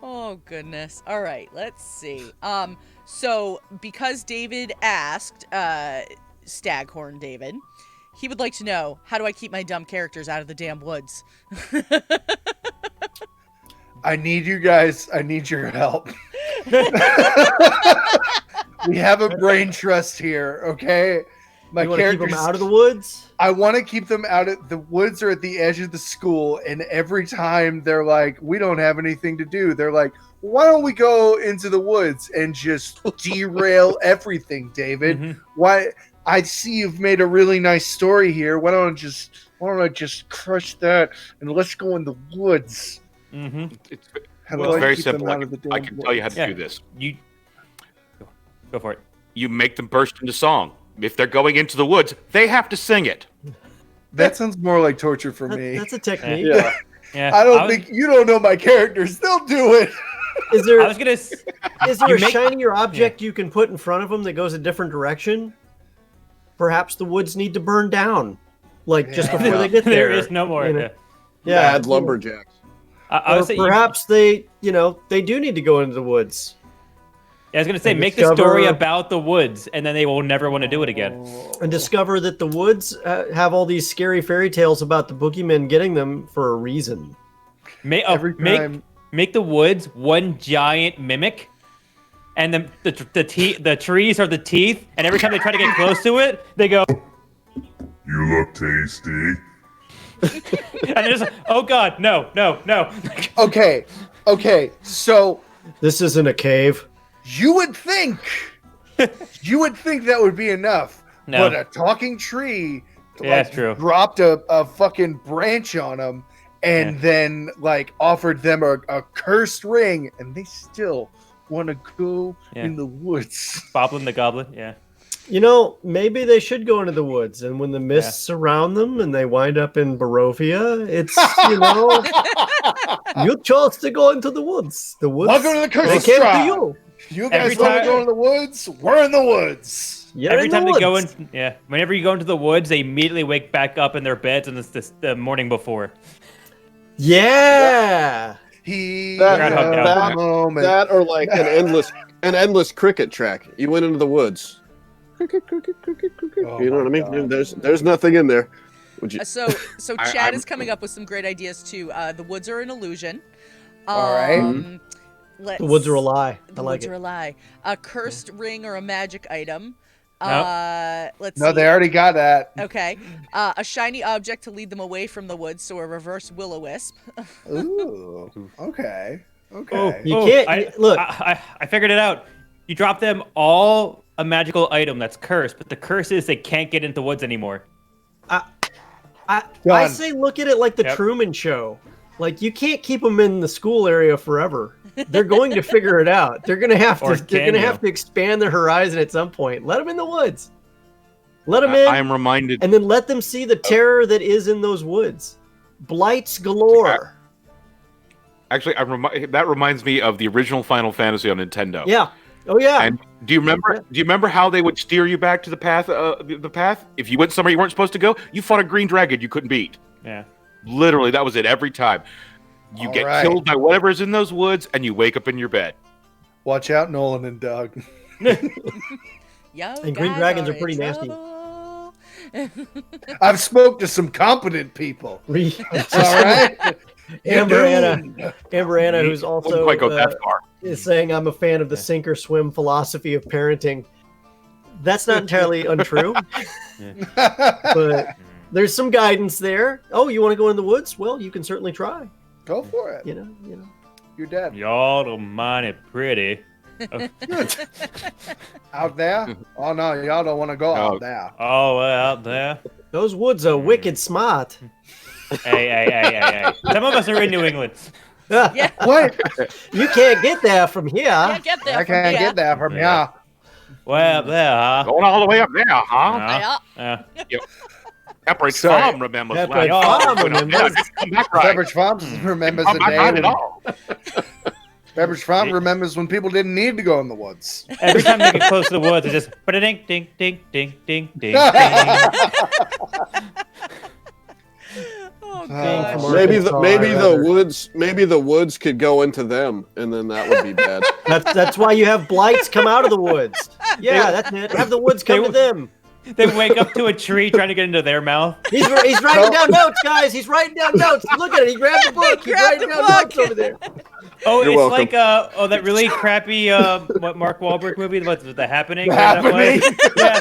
Oh goodness. All right, let's see. So because David asked, Staghorn David, he would like to know, how do I keep my dumb characters out of the damn woods? I need you guys. I need your help. We have a brain trust here, okay? My You want to keep characters them out of the woods? I want to keep them out of the woods or at the edge of the school. And every time they're like, we don't have anything to do, they're like, why don't we go into the woods and just derail everything, David? Mhm. Why? I see you've made a really nice story here. Why don't I just crush that and let's go in the woods? Mm-hmm. It's How well, do it's I very keep them simple. out of the I damn can tell you how woods? to Yeah. do this. You go for it. You make them burst into song. If they're going into the woods, they have to sing it. That sounds more like torture for me. That's a technique. Yeah. Yeah, I don't think you don't know my characters. They'll do it. Is there I was gonna. is there you a make- shinier object you can put in front of them that goes a different direction? Perhaps the woods need to burn down, like just Yeah. before they get there. There is no more. You know? Yeah. Yeah, Bad lumberjacks. I Or was saying, perhaps they do need to go into the woods I was gonna say, and make the story discover- about the woods, and then they will never want to do it again. and discover that the woods have all these scary fairy tales about the boogeymen getting them for a reason. Every time. Make the woods one giant mimic, and the trees are the teeth, and every time they try to get close to it, they go, You look tasty. and they're just like, oh god, no. Okay. So This isn't a cave. you would think that would be enough, No. but a talking tree Yeah, it's true. dropped a fucking branch on them and Yeah. then like offered them a cursed ring, and they still want to go Yeah. in the woods. Boblin the Goblin, yeah. Maybe they should go into the woods, and when the mists surround them and they wind up in Barovia, it's you chose to go into the woods. The woods. Welcome to the They cursed came to tribe. you. You Every guys want to time- go in the woods? We're in the woods. You're Every in the time they go woods. in, yeah. Whenever you go into the woods, they immediately wake back up in their beds, and it's the morning before. Yeah. He Groundhog Day. moment. That or like an endless cricket track. You went into the woods. Cricket, cricket, cricket, cricket. Oh You know what I my mean? God. There's nothing in there. Would you? So Chad I'm- is coming up with some great ideas too. The woods are an illusion. All right. Let's, The woods are a lie. The I like woods it. are a lie. A cursed ring or a magic item. Nope. Let's No, see. they already got that. Okay. A shiny object to lead them away from the woods, so a reverse will-o-wisp. Ooh. Okay. Oh, Okay. You can't- look. I figured it out. You drop them all a magical item that's cursed, but the curse is they can't get into the woods anymore. I Done. say look at it like the Yep. Truman Show. Like you can't keep them in the school area forever. They're going to figure it out. They're going to have Or to. They're can going to you? have to expand their horizon at some point. Let them in the woods. Let them in, I am reminded. and then let them see the terror that is in those woods. Blights galore. Actually, that reminds me of the original Final Fantasy on Nintendo. Yeah. Oh yeah. And do you remember how they would steer you back to the path? The path. If you went somewhere you weren't supposed to go, you fought a green dragon you couldn't beat. Yeah. Literally, that was it every time. You All get right. killed by whatever is in those woods, and you wake up in your bed. Watch out, Nolan and Doug. Yo, And green guys dragons are in pretty nasty. trouble. I've spoke to some competent people. All right. Amber You're Anna, doomed. Amber Anna, who's Wouldn't also quite go that far. is saying I'm a fan of the sink or swim philosophy of parenting. That's not entirely untrue, but there's some guidance there. Oh, you want to go in the woods? Well, you can certainly try. Go for it. You know. You're dead. Y'all don't mind it pretty. Out there? Oh no, y'all don't want to go out there. Oh, out there. Those woods are wicked smart. Hey. Some of us are in New England. Yeah. What? You can't get there from here. Can't get there. I can't get there from Yeah. Well, up there, huh? Going all the way up there, huh? Yeah. Pepperidge Sorry. Farm remembers. Pepperidge when- Farm when- remembers. Come back right. Pepperidge Farms remembers Come the back day right when at all. Pepperidge Farm remembers when people didn't need to go in the woods. Every time they get close to the woods, it's just ding, ding, ding, ding, ding, ding. Oh gosh. gosh. Maybe the woods could go into them, and then that would be bad. That's why you have blights come out of the woods. Yeah, that's it. Have the woods come to them. They wake up to a tree trying to get into their mouth. He's writing down notes, guys. He's writing down notes. Look at it. He grabbed the book. He's grabbed writing the down book. notes over there. Oh, You're it's welcome. like that really crappy what Mark Wahlberg movie? What's The Happening? The That Happening? was? Yeah.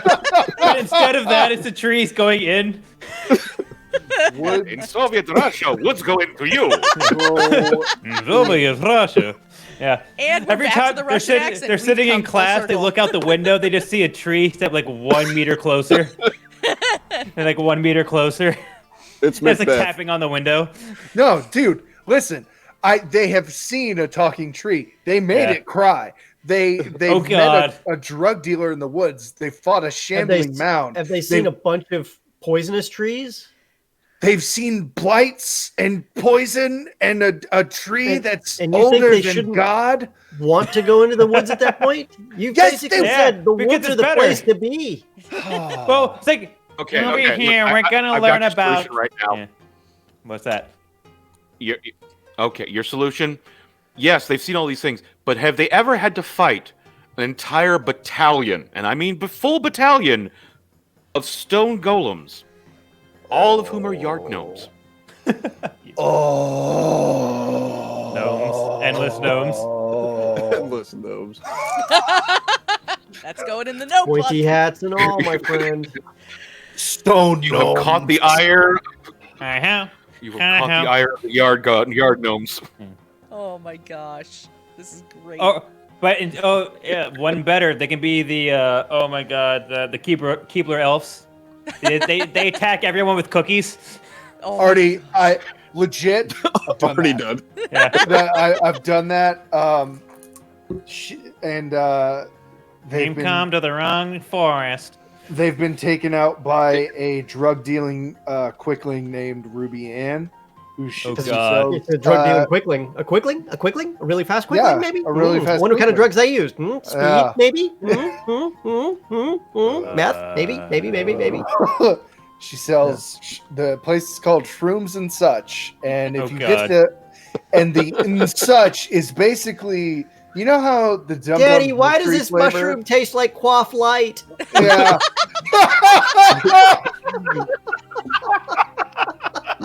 But instead of that, it's the trees going in. Wood. In Soviet Russia, woods go into you. Soviet Russia. Yeah. And we're Every back time to the they're Russian sitting, accent. they're We've sitting in come full class, they circle. look out the window, they just see a tree step like 1 meter closer. They're like 1 meter closer. It's It's like Macbeth. tapping on the window. No, dude, listen. They have seen a talking tree. They made Yeah. it cry. They Oh, met God. a drug dealer in the woods. They fought a shambling mound. Have they seen a bunch of poisonous trees? They've seen blights and poison and a tree that's and you think older they than shouldn't- God. Want to go into the woods at that point? You Yes, basically they- said the because woods it's are the better. place to be. Well, it's like, Okay, over okay. here, look, we're going to I've learn got your about... solution right now. Yeah. What's that? Your solution? Yes, they've seen all these things, but have they ever had to fight an entire battalion, and I mean full battalion, of stone golems, all of whom are yard gnomes? Oh, Gnomes. Endless gnomes. Endless gnomes. That's going in the notebook. Pointy hats and all, my friend. stone You have caught the ire. Uh-huh. You have caught the ire of the yard gnomes. Oh my gosh. This is great. Oh, but yeah, one better. They can be the oh my god, the Keebler elves. They attack everyone with cookies. Oh, Already, I legit I've done Already that. done. Yeah. I've done that. They've Team come to the wrong forest. They've been taken out by a drug dealing quickling named Ruby Ann, who Oh, sells, God. It's a drug dealing quickling. A quickling? A quickling? A really fast quickling, Yeah, maybe? a really fast Wonder what kind of quickling. drugs they used. Speed, Yeah. maybe? Meth? Maybe. she sells. The place is called Shrooms and Such, and if Oh, you God. get the and such is basically. You know how the Dum Daddy, Dum why does mystery this flavor? mushroom taste like Quaff Light? Yeah.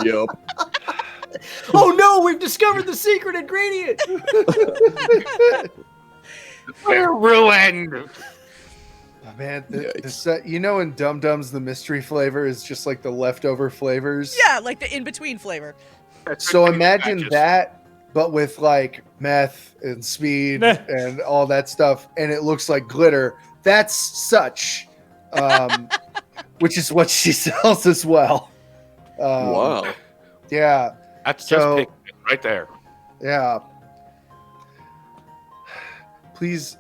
Yep. Oh no, we've discovered the secret ingredient. We're ruined. Oh, man, you know, in Dum Dums, the mystery flavor is just like the leftover flavors. yeah, like the in-between flavor. So imagine that, but with like meth and speed and all that stuff, and it looks like glitter. That's such, which is what she sells as well. Wow. Yeah, That's just So- picking it right there. yeah. Please,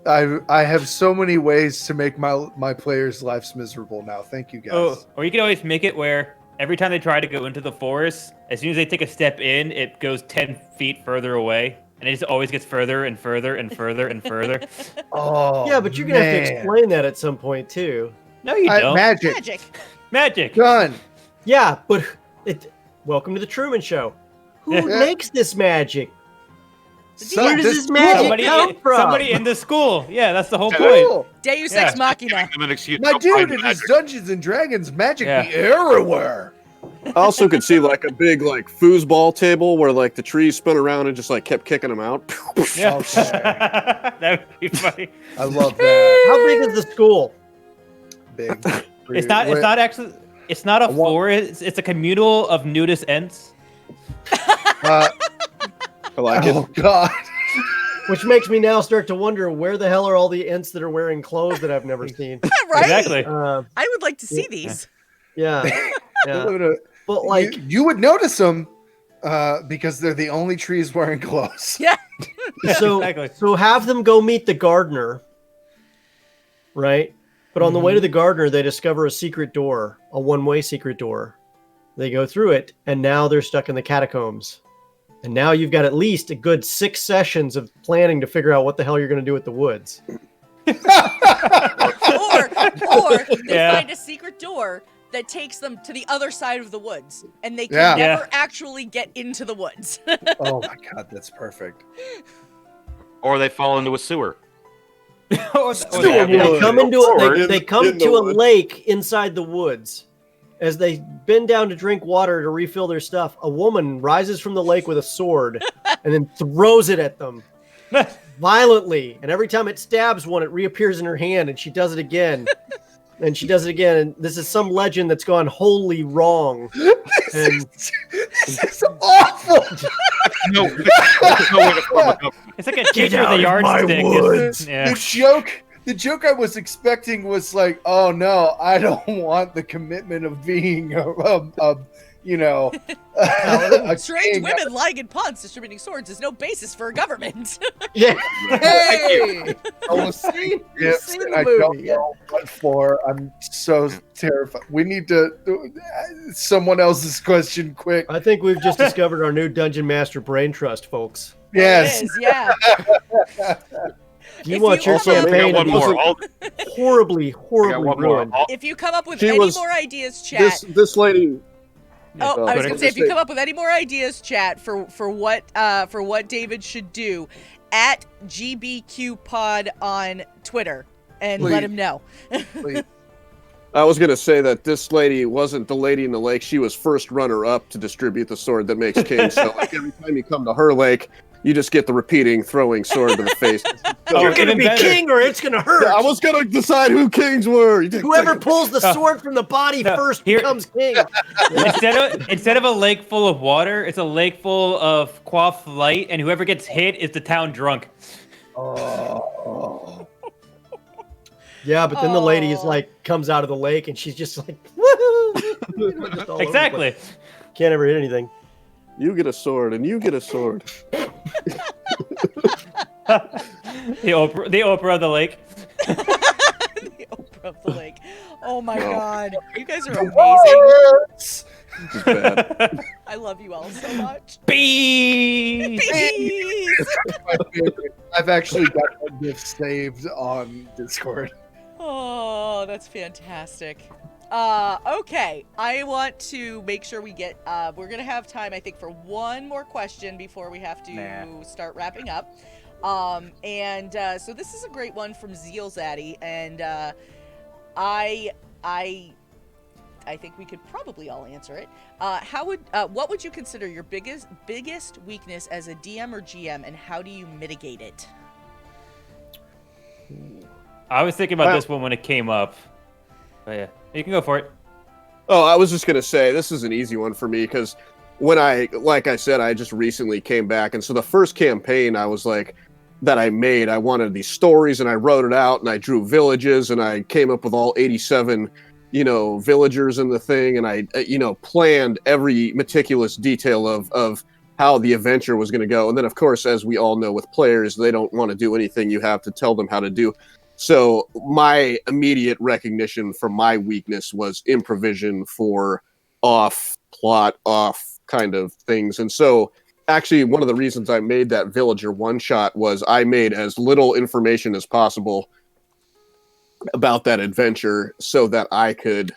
I have so many ways to make my players' lives miserable now. Thank you, guys. Oh, or you can always make it where every time they try to go into the forest, as soon as they take a step in, it goes 10 feet further away. And it just always gets further and further and further and further. Oh, Yeah, but you're gonna have to man. explain that at some point too. No, you don't. Magic. Magic. Magic. Done. Yeah, but welcome to the Truman Show. Who Yeah. makes this magic? So Where does this magic come from? Somebody in the school. Yeah, that's the whole Yeah. point. Cool. Deus Yeah. Ex Machina. Giving them an excuse My to dude, find it is magic. Dungeons and Dragons. Magic Yeah. be everywhere. I also could see like a big like foosball table where like the trees spun around and just like kept kicking them out. Yeah. Okay. That would be funny. I love that. How big is the school? big. It's not. It's not actually. It's not a forest. It's a communal of nudist ents. Uh, I like it. oh God. Which makes me now start to wonder where the hell are all the ents that are wearing clothes that I've never seen. Right? Exactly. I would like to see these. Yeah. Yeah. But like you would notice them because they're the only trees wearing clothes. Yeah. so Exactly. so have them go meet the gardener, right? But on the way to the gardener, they discover a secret door, a one-way secret door. They go through it, and now they're stuck in the catacombs. And now you've got at least a good 6 sessions of planning to figure out what the hell you're going to do with the woods. Or they find a secret door that takes them to the other side of the woods, and they can never actually get into the woods. Oh my God, that's perfect. Or they fall into a sewer. They come into a lake inside the woods. As they bend down to drink water to refill their stuff, a woman rises from the lake with a sword and then throws it at them violently. And every time it stabs one, it reappears in her hand, and she does it again. And she does it again. And this is some legend that's gone wholly wrong. This is awful. No way to form a government. It's like a kid with a yardstick. Yeah. The joke I was expecting was like, oh no, I don't want the commitment of being a Strange king. women lying in ponds distributing swords is no basis for a government. Yeah. Hey! I was seeing You've gifts seen and the I don't movie, know what for. I'm so terrified. We need to someone else's question quick. I think we've just discovered our new Dungeon Master brain trust, folks. Yes. It is, yeah. You If want you your come up- campaign to one be more. horribly one more. ruined. If you come up with She any was- more ideas, chat. This lady. Oh, I was Twitter. gonna say, if you come up with any more ideas, chat, for what David should do, at GBQ Pod on Twitter, and let him know. Please. I was going to say that this lady wasn't the lady in the lake. She was first runner-up to distribute the sword that makes king. So like every time you come to her lake, you just get the repeating throwing sword to the face. You're going to even be better. king or it's going to hurt. I was going to decide who kings were. Whoever pulls the sword from the body first becomes king. Instead of a lake full of water, it's a lake full of quaff light, and whoever gets hit is the town drunk. Oh. Yeah, but then the lady is like comes out of the lake and she's just like, woohoo! Just all over the Exactly. place. Can't ever hit anything. You get a sword, and you get a sword. The Oprah of the lake. The Oprah of the lake. Oh my God, you guys are amazing. This is bad. I love you all so much. Bees. Peace. My favorite. I've actually got that gift saved on Discord. Oh, that's fantastic. Okay, I want to make sure we get, we're going to have time, I think, for one more question before we have to start wrapping up. So this is a great one from Zeal Zaddy, and I think we could probably all answer it. What would you consider your biggest weakness as a DM or GM, and how do you mitigate it? I was thinking about this one when it came up. But yeah, you can go for it. Oh, I was just going to say, this is an easy one for me, because like I said, I just recently came back, and so the first campaign that I made, I wanted these stories, and I wrote it out, and I drew villages, and I came up with all 87, villagers in the thing, and I, planned every meticulous detail of how the adventure was going to go. And then, of course, as we all know with players, they don't want to do anything you have to tell them how to do. So my immediate recognition for my weakness was improvisation for off-plot, off kind of things. And so actually one of the reasons I made that villager one-shot was I made as little information as possible about that adventure so that I could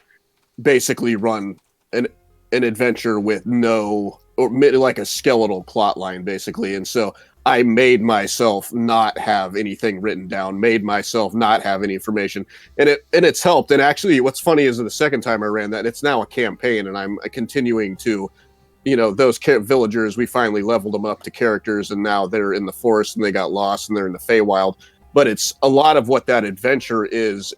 basically run an adventure with like a skeletal plot line, basically. And so I made myself not have anything written down, made myself not have any information, and it's helped. And actually, what's funny is the second time I ran that, it's now a campaign, and I'm continuing to, those villagers, we finally leveled them up to characters, and now they're in the forest, and they got lost, and they're in the Feywild. But it's a lot of what that adventure is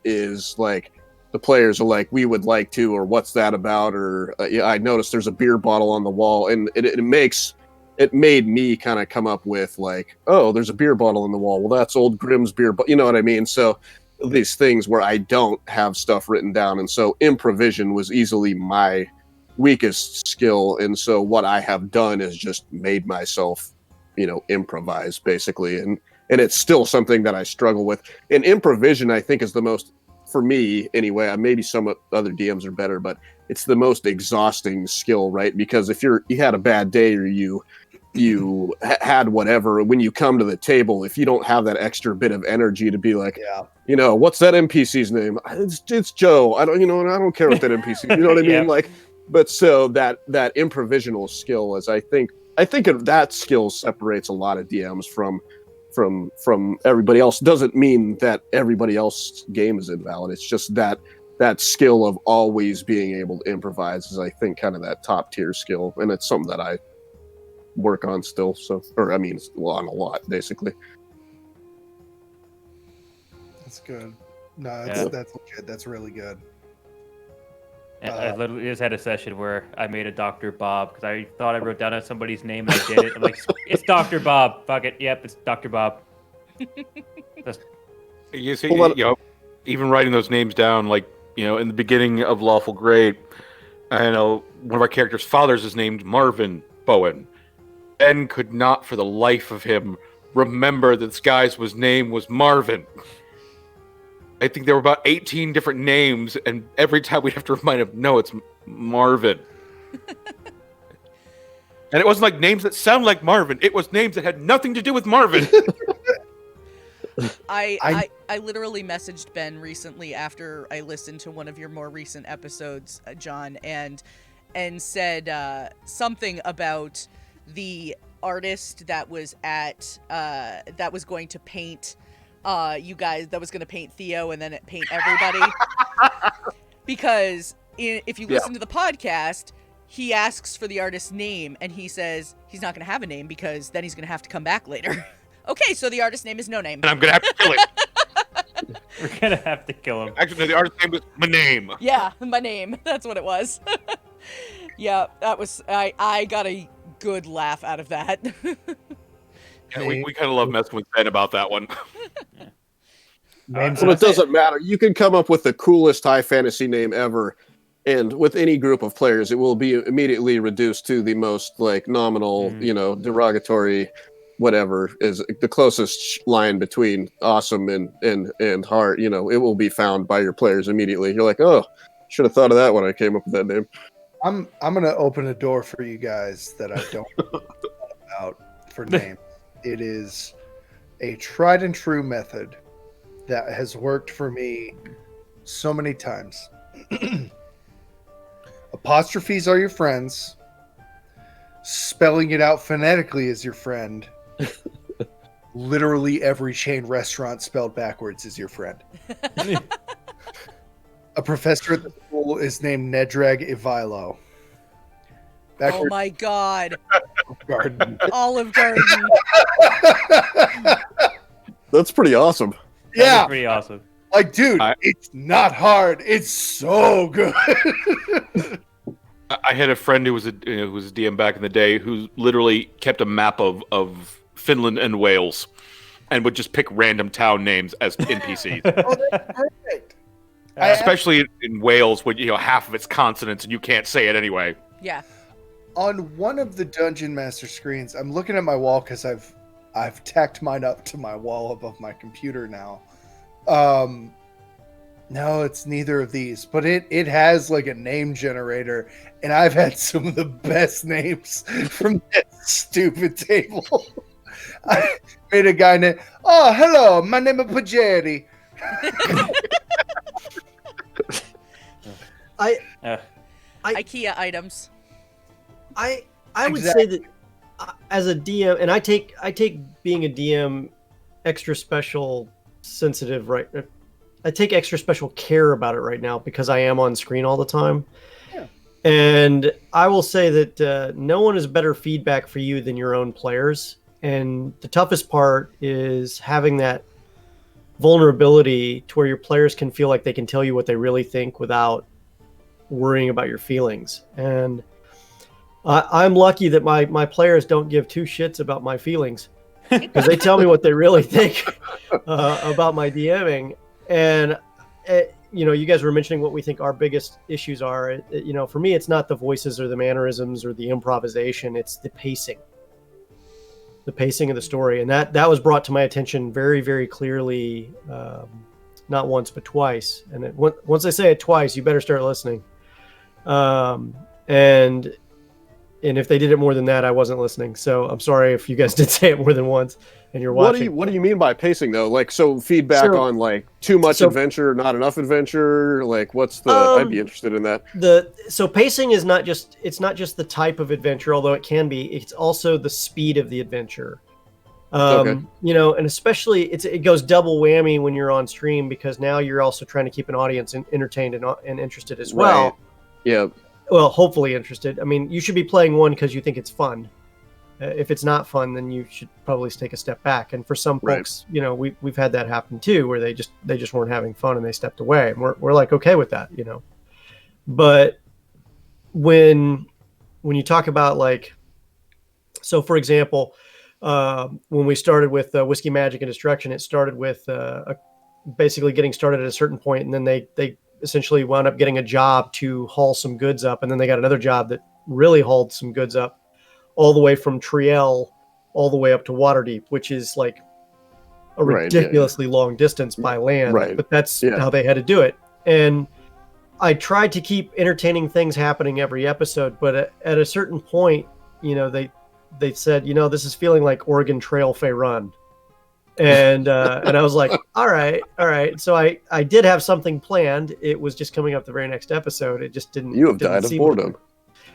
like the players are like, we would like to, or what's that about, or yeah, I noticed there's a beer bottle on the wall, and it made me kind of come up with like, oh, there's a beer bottle on the wall. Well, that's old Grimm's beer, but you know what I mean. So these things where I don't have stuff written down, and so improvision was easily my weakest skill, and so what I have done is just made myself, improvise basically, and it's still something that I struggle with. And improvision, I think, is the most, for me anyway, maybe some other DMs are better, but it's the most exhausting skill, right? Because if you had a bad day, or you had whatever, when you come to the table, if you don't have that extra bit of energy to be like, what's that NPC's name? It's Joe. I don't care what that NPC, you know what I mean? Yeah. Like, but so that improvisational skill is, I think that skill separates a lot of DMs from everybody else. Doesn't mean that everybody else's game is invalid. It's just that skill of always being able to improvise is, I think, kind of that top tier skill, and it's something that I work on still. So, or I mean, on a lot, basically. That's good. No, that's good. That's really good. I literally just had a session where I made a Dr. Bob because I thought I wrote down somebody's name and I did it. I'm like, it's Dr. Bob. Fuck it. Yep, it's Dr. Bob. You see, even writing those names down, like, in the beginning of Lawful Grade, I know one of our characters' fathers is named Marvin Bowen. Ben could not, for the life of him, remember that this guy's name was Marvin. I think there were about 18 different names, and every time we'd have to remind him, no, it's Marvin. And it wasn't like names that sound like Marvin. It was names that had nothing to do with Marvin. I literally messaged Ben recently after I listened to one of your more recent episodes, John, and said something about the artist that was that was going to paint you guys, that was going to paint Theo and then paint everybody. Because if you listen to the podcast, he asks for the artist's name and he says he's not going to have a name because then he's going to have to come back later. Okay, so the artist's name is No Name. And I'm going to have to kill him. We're going to have to kill him. Actually, no, the artist's name was My Name. Yeah, My Name. That's what it was. Yeah, that was... I got a good laugh out of that. Yeah, we kind of love messing with Ben about that one. Well, it doesn't matter. You can come up with the coolest high fantasy name ever, and with any group of players, it will be immediately reduced to the most nominal, derogatory, whatever is the closest line between awesome and hard. It will be found by your players immediately. You're like, oh, should have thought of that when I came up with that name. I'm gonna open a door for you guys that I don't know about for names. It is a tried and true method that has worked for me so many times. Apostrophes are your friends. Spelling it out phonetically is your friend. Literally every chain restaurant spelled backwards is your friend. A professor at the school is named Nedrag Ivilo. Oh my god. Garden. Olive Garden. That's pretty awesome. Yeah. That's pretty awesome. Like, dude, it's not hard. It's so good. I had a friend who was a DM back in the day who literally kept a map of Finland and Wales and would just pick random town names as NPCs. Oh, that's perfect. Especially in Wales, when half of it's consonants and you can't say it anyway. Yeah. On one of the Dungeon Master screens, I'm looking at my wall because I've tacked mine up to my wall above my computer now. No, it's neither of these, but it has like a name generator, and I've had some of the best names from that stupid table. I made a guy named, oh, hello, my name is Pajeri. IKEA items. I would say that as a DM, and I take being a DM extra special sensitive, right? I take extra special care about it right now because I am on screen all the time. Yeah. And I will say that no one is better feedback for you than your own players. And the toughest part is having that vulnerability to where your players can feel like they can tell you what they really think without worrying about your feelings. And I'm lucky that my players don't give two shits about my feelings, because they tell me what they really think about my DMing. And you guys were mentioning what we think our biggest issues are. For me, it's not the voices or the mannerisms or the improvisation. It's the pacing of the story. And that was brought to my attention very, very clearly, not once, but twice. And once I say it twice, you better start listening. And if they did it more than that, I wasn't listening. So I'm sorry if you guys did say it more than once and you're watching. What do you mean by pacing though? Like, so feedback on like too much adventure, not enough adventure. Like, what's the? I'd be interested in that. So pacing is not just the type of adventure, although it can be. It's also the speed of the adventure. And especially it goes double whammy when you're on stream, because now you're also trying to keep an audience entertained and interested as well. Right. Yeah. Well, hopefully interested. I mean, you should be playing one because you think it's fun. If it's not fun, then you should probably take a step back. And for some folks, we've had that happen too, where they just weren't having fun and they stepped away. And we're like okay with that, But when you talk about like, so for example, when we started with Whiskey, Magic, and Destruction, it started with basically getting started at a certain point, and then they essentially wound up getting a job to haul some goods up, and then they got another job that really hauled some goods up all the way from Triel all the way up to Waterdeep, which is like a ridiculously long distance by land. Right. But that's how they had to do it. And I tried to keep entertaining things happening every episode, but at a certain point, they said, this is feeling like Oregon Trail Fay Run. And I was like, all right. So I did have something planned. It was just coming up the very next episode. It just didn't. You have died of boredom.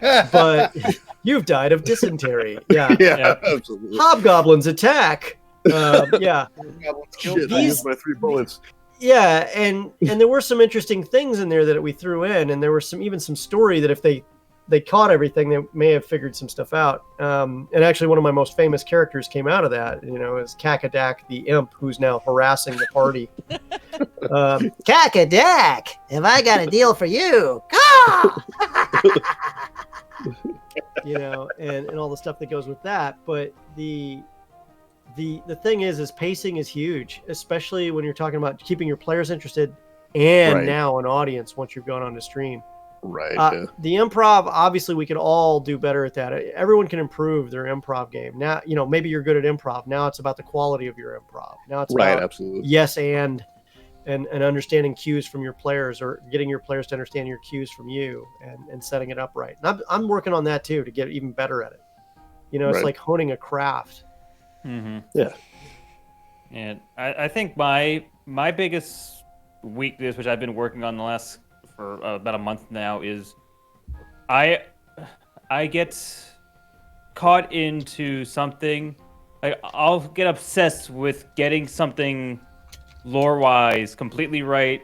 But you've died of dysentery. Yeah. Yeah, absolutely. Hobgoblins attack. Yeah. Shit, I used my 3 bullets. Yeah, and there were some interesting things in there that we threw in, and there were even some story that if they caught everything, they may have figured some stuff out. And actually, one of my most famous characters came out of that. Is Kakadak the imp, who's now harassing the party. Kakadak, have I got a deal for you? And all the stuff that goes with that. But the thing is pacing is huge, especially when you're talking about keeping your players interested and now an audience once you've gone on to stream. Right. The improv, obviously, we can all do better at that. Everyone can improve their improv game. Now, maybe you're good at improv. Now it's about the quality of your improv. Now it's about absolutely. Yes, and understanding cues from your players, or getting your players to understand your cues from you, and setting it up right. And I'm working on that too, to get even better at it. It's like honing a craft. Mm-hmm. Yeah. And I think my biggest weakness, which I've been working on for about a month now, is I get caught into something. I'll get obsessed with getting something lore-wise completely right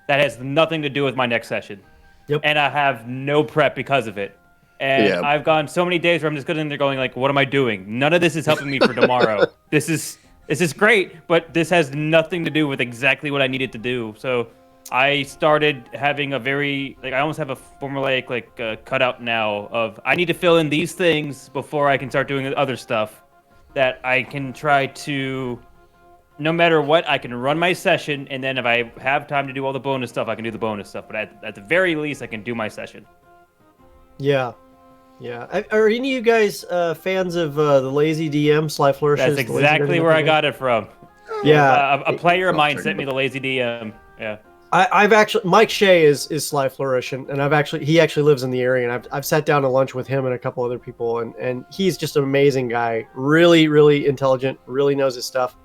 that has nothing to do with my next session. Yep. And I have no prep because of it. And I've gone so many days where I'm just going in there going like, what am I doing? None of this is helping me for tomorrow. This is great, but this has nothing to do with exactly what I needed to do. So I started having I almost have a formulaic cutout now of I need to fill in these things before I can start doing other stuff that I can try to, no matter what, I can run my session, and then if I have time to do all the bonus stuff, I can do the bonus stuff. But at the very least, I can do my session. Yeah. Are any of you guys fans of the Lazy DM, Sly Flourishes? That's exactly where I got it from. Yeah. A player of mine sent me the Lazy DM. Yeah. I've actually, Mike Shea is Sly Flourish, and he actually lives in the area, and I've sat down to lunch with him and a couple other people, and he's just an amazing guy, really, really intelligent, really knows his stuff.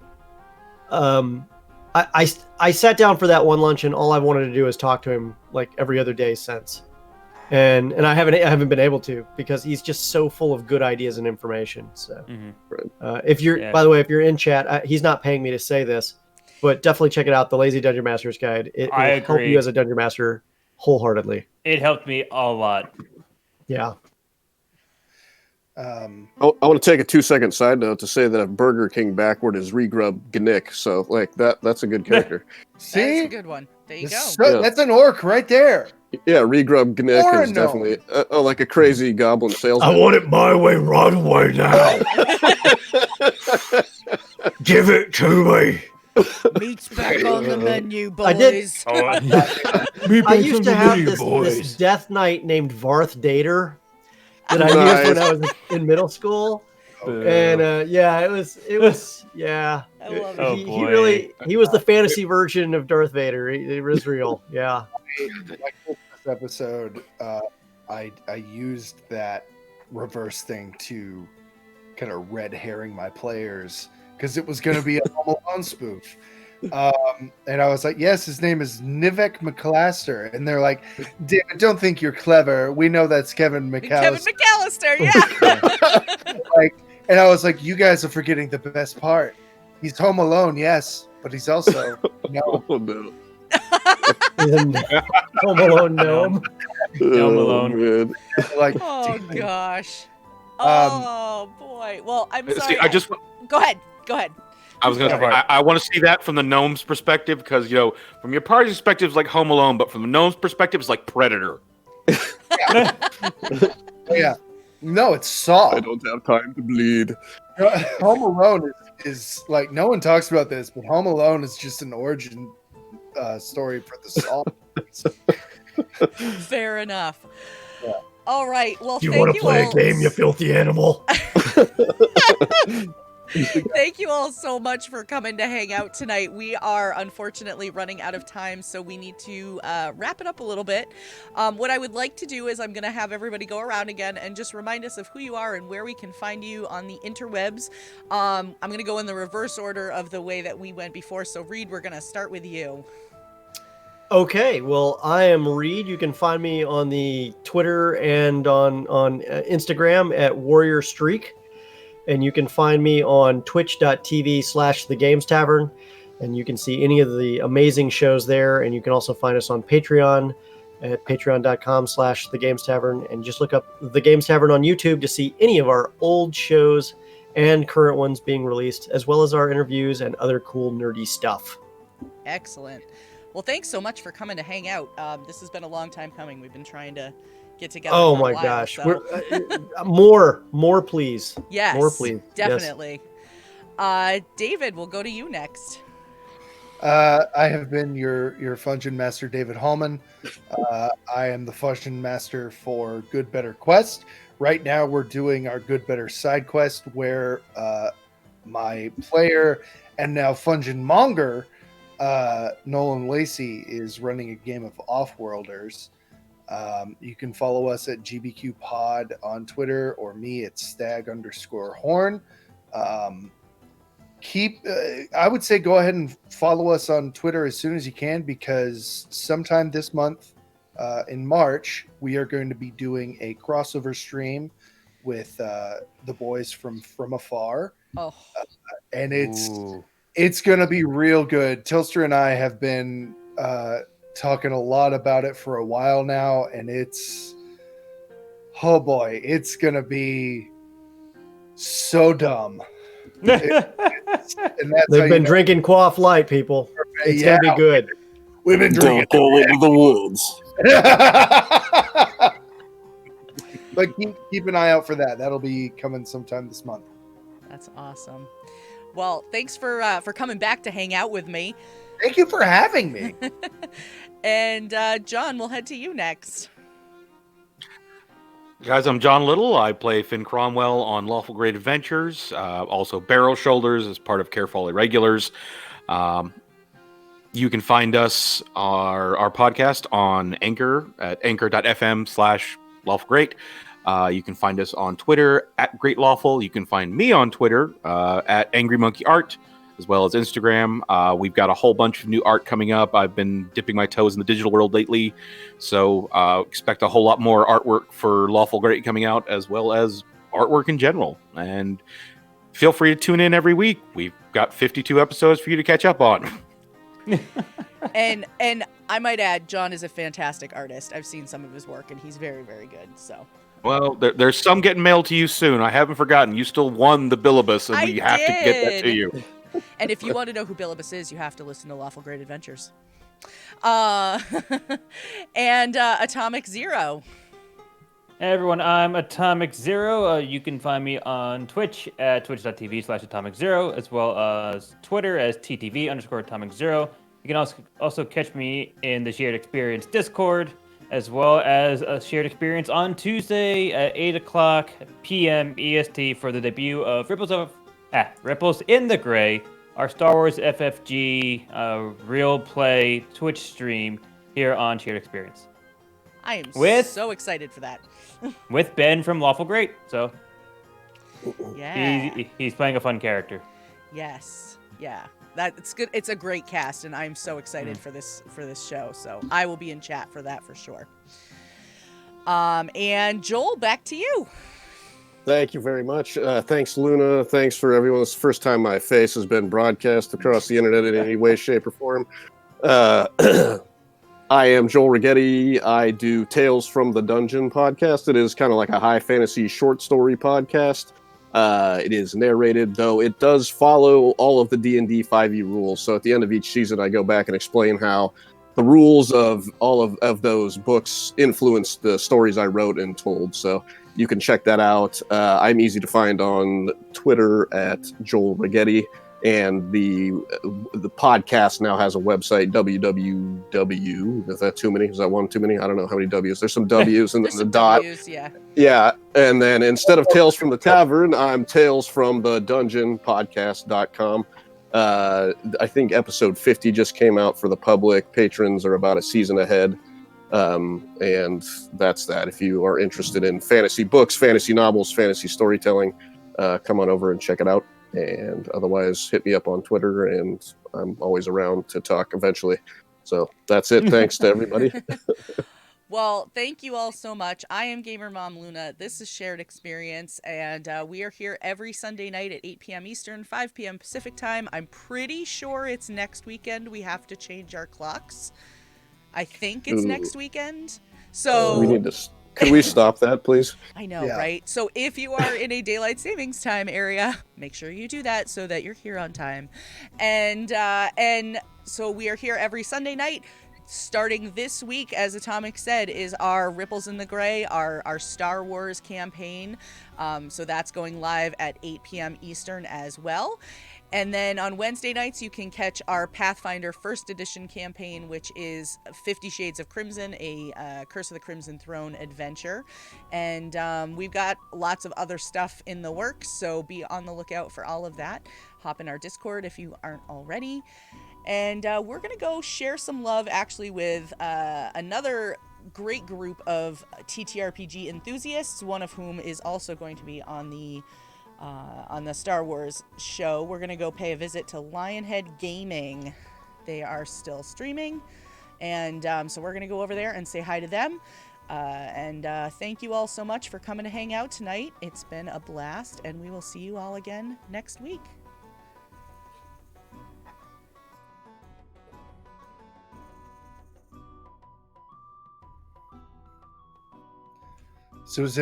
I sat down for that one lunch, and all I wanted to do is talk to him like every other day since, and I haven't been able to, because he's just so full of good ideas and information. So, if you're, by the way, if you're in chat, he's not paying me to say this, but definitely check it out, the Lazy Dungeon Master's Guide. It will help you as a Dungeon Master wholeheartedly. It helped me a lot. Yeah. I want to take a 2-second side note to say that if Burger King backward is regrub Gnick, so like that's a good character. That's See, a good one. There you go. Yeah. That's an orc right there. Yeah, regrub Gnick Or a is definitely like a crazy goblin salesman. I want it my way right away now. Give it to me. Meat's back on the menu, boys. I did- I I used to have this death knight named Varth Dater that I used when I was in middle school. And yeah, it was yeah. I love it. Oh, he boy. really was the fantasy version of Darth Vader. It was real. Yeah. Like this episode, I used that reverse thing to kind of red herring my players because it was going to be a Home Alone spoof. And I was like, yes, his name is Nivek McAllister. And they're like, David, don't think you're clever. We know that's Kevin Kevin McAllister. McAllister, yeah. And I was like, you guys are forgetting the best part. He's Home Alone, yes, but he's also no. Oh no. Home Alone gnome. Gnome alone. Man. Like, Oh gosh. Oh boy. Well, I'm sorry. See, I just Go ahead. I was gonna. I want to see that from the gnome's perspective because from your party's perspective, it's like Home Alone, but from the gnome's perspective, it's like Predator. yeah. No, it's Saw. I don't have time to bleed. Home Alone is like, no one talks about this, but Home Alone is just an origin story for the Saw. Fair enough. Yeah. All right. Well, Do you thank want to play all a game, you filthy animal? Thank you all so much for coming to hang out tonight. We are unfortunately running out of time, so we need to wrap it up a little bit. What I would like to do is I'm going to have everybody go around again and just remind us of who you are and where we can find you on the interwebs. I'm going to go in the reverse order of the way that we went before. So, Reed, we're going to start with you. Okay, well, I am Reed. You can find me on the Twitter and on Instagram at Warrior Streak. And you can find me on twitch.tv/The Games Tavern. And you can see any of the amazing shows there. And you can also find us on Patreon at patreon.com/The Games Tavern. And just look up The Games Tavern on YouTube to see any of our old shows and current ones being released, as well as our interviews and other cool nerdy stuff. Excellent. Well, thanks so much for coming to hang out. This has been a long time coming. We've been trying to get together. Oh for a my while, gosh. so- More, please. Yes, More, please. definitely. David, we'll go to you next. I have been your Function Master, David Hallman. I am the Function Master for Good Better Quest. Right now, we're doing our Good Better side quest where my player and now Function Monger, Nolan Lacey, is running a game of Offworlders. You can follow us at GBQ Pod on Twitter or me at stag_horn. I would say go ahead and follow us on Twitter as soon as you can, because sometime this month, in March, we are going to be doing a crossover stream with the boys from Afar. Oh, And it's going to be real good. Tilster and I have been talking a lot about it for a while now, and it's going to be so dumb. And that's They've been drinking Quaff Light, people. It's going to be good. We've been drinking. Don't go into the woods. But keep an eye out for that. That'll be coming sometime this month. that's awesome. Well, thanks for coming back to hang out with me. Thank you for having me. And John, we'll head to you next. Guys, I'm John Little. I play Finn Cromwell on Lawful Great Adventures. Also, Barrel Shoulders as part of Careful Irregulars. You can find us, our podcast, on Anchor at anchor.fm/lawfulgreat. You can find us on Twitter at Great Lawful. You can find me on Twitter at Angry Monkey Art, as well as Instagram. We've got a whole bunch of new art coming up. I've been dipping my toes in the digital world lately, so expect a whole lot more artwork for Lawful Great coming out, as well as artwork in general. And feel free to tune in every week. We've got 52 episodes for you to catch up on. And I might add, John is a fantastic artist. I've seen some of his work, and he's very, very good. So Well, there's some getting mailed to you soon. I haven't forgotten. You still won the Billibus, and we have to get that to did. you. And if you want to know who Billibus is, you have to listen to Lawful Great Adventures. And Atomic Zero. Hey everyone, I'm Atomic Zero. You can find me on Twitch at twitch.tv/Atomic Zero, as well as Twitter as ttv_Atomic Zero. You can also catch me in the Shared Experience Discord, as well as a Shared Experience on Tuesday at 8 o'clock p.m. EST for the debut of Ripples in the Gray, our Star Wars FFG real play Twitch stream here on Shared Experience. I am With- so excited for that. With Ben from Lawful Great, so Yeah. he's playing a fun character. Yes. Yeah. That's good. It's a great cast, and I'm so excited for this show. So I will be in chat for that for sure. And Joel, back to you. Thank you very much. Thanks, Luna. Thanks for everyone. It's the first time my face has been broadcast across the internet in any way, shape, or form. I am Joel Rigetti. I do Tales from the Dungeon podcast. It is kind of like a high fantasy short story podcast. It is narrated, though it does follow all of the D&D 5e rules. So at the end of each season, I go back and explain how the rules of all of those books influenced the stories I wrote and told. So you can check that out. I'm easy to find on Twitter at Joel Rigetti. And the podcast now has a website, www. Is that too many? Is that one too many? I don't know how many W's. There's some W's and There's then the some dot. W's, yeah. Yeah, and then instead of Tales from the Tavern, I'm Tales from the Dungeon podcast.com. I think episode 50 just came out for the public. Patrons are about a season ahead. And that's that. If you are interested in fantasy books, fantasy novels, fantasy storytelling, come on over and check it out. And otherwise, hit me up on Twitter, and I'm always around to talk eventually. So that's it. Thanks to everybody. Well, thank you all so much. I am Gamer Mom Luna. This is Shared Experience, and we are here every Sunday night at 8 p.m. Eastern, 5 p.m. Pacific time. I'm pretty sure it's next weekend. We have to change our clocks. I think it's next weekend. So we need to. Could we stop that, please? I know, Yeah. right? So if you are in a daylight savings time area, make sure you do that so that you're here on time. And so we are here every Sunday night. Starting this week, as Atomic said, is our Ripples in the Gray, our Star Wars campaign. So that's going live at 8 p.m. Eastern as well. And then on Wednesday nights, you can catch our Pathfinder First Edition campaign, which is 50 Shades of Crimson, a Curse of the Crimson Throne adventure. And we've got lots of other stuff in the works, so be on the lookout for all of that. Hop in our Discord if you aren't already. And we're going to go share some love, actually, with another great group of TTRPG enthusiasts, one of whom is also going to be on the Star Wars show. We're going to go pay a visit to Lionhead Gaming. They are still streaming. And so we're going to go over there and say hi to them. And thank you all so much for coming to hang out tonight. It's been a blast, and we will see you all again next week. Susan.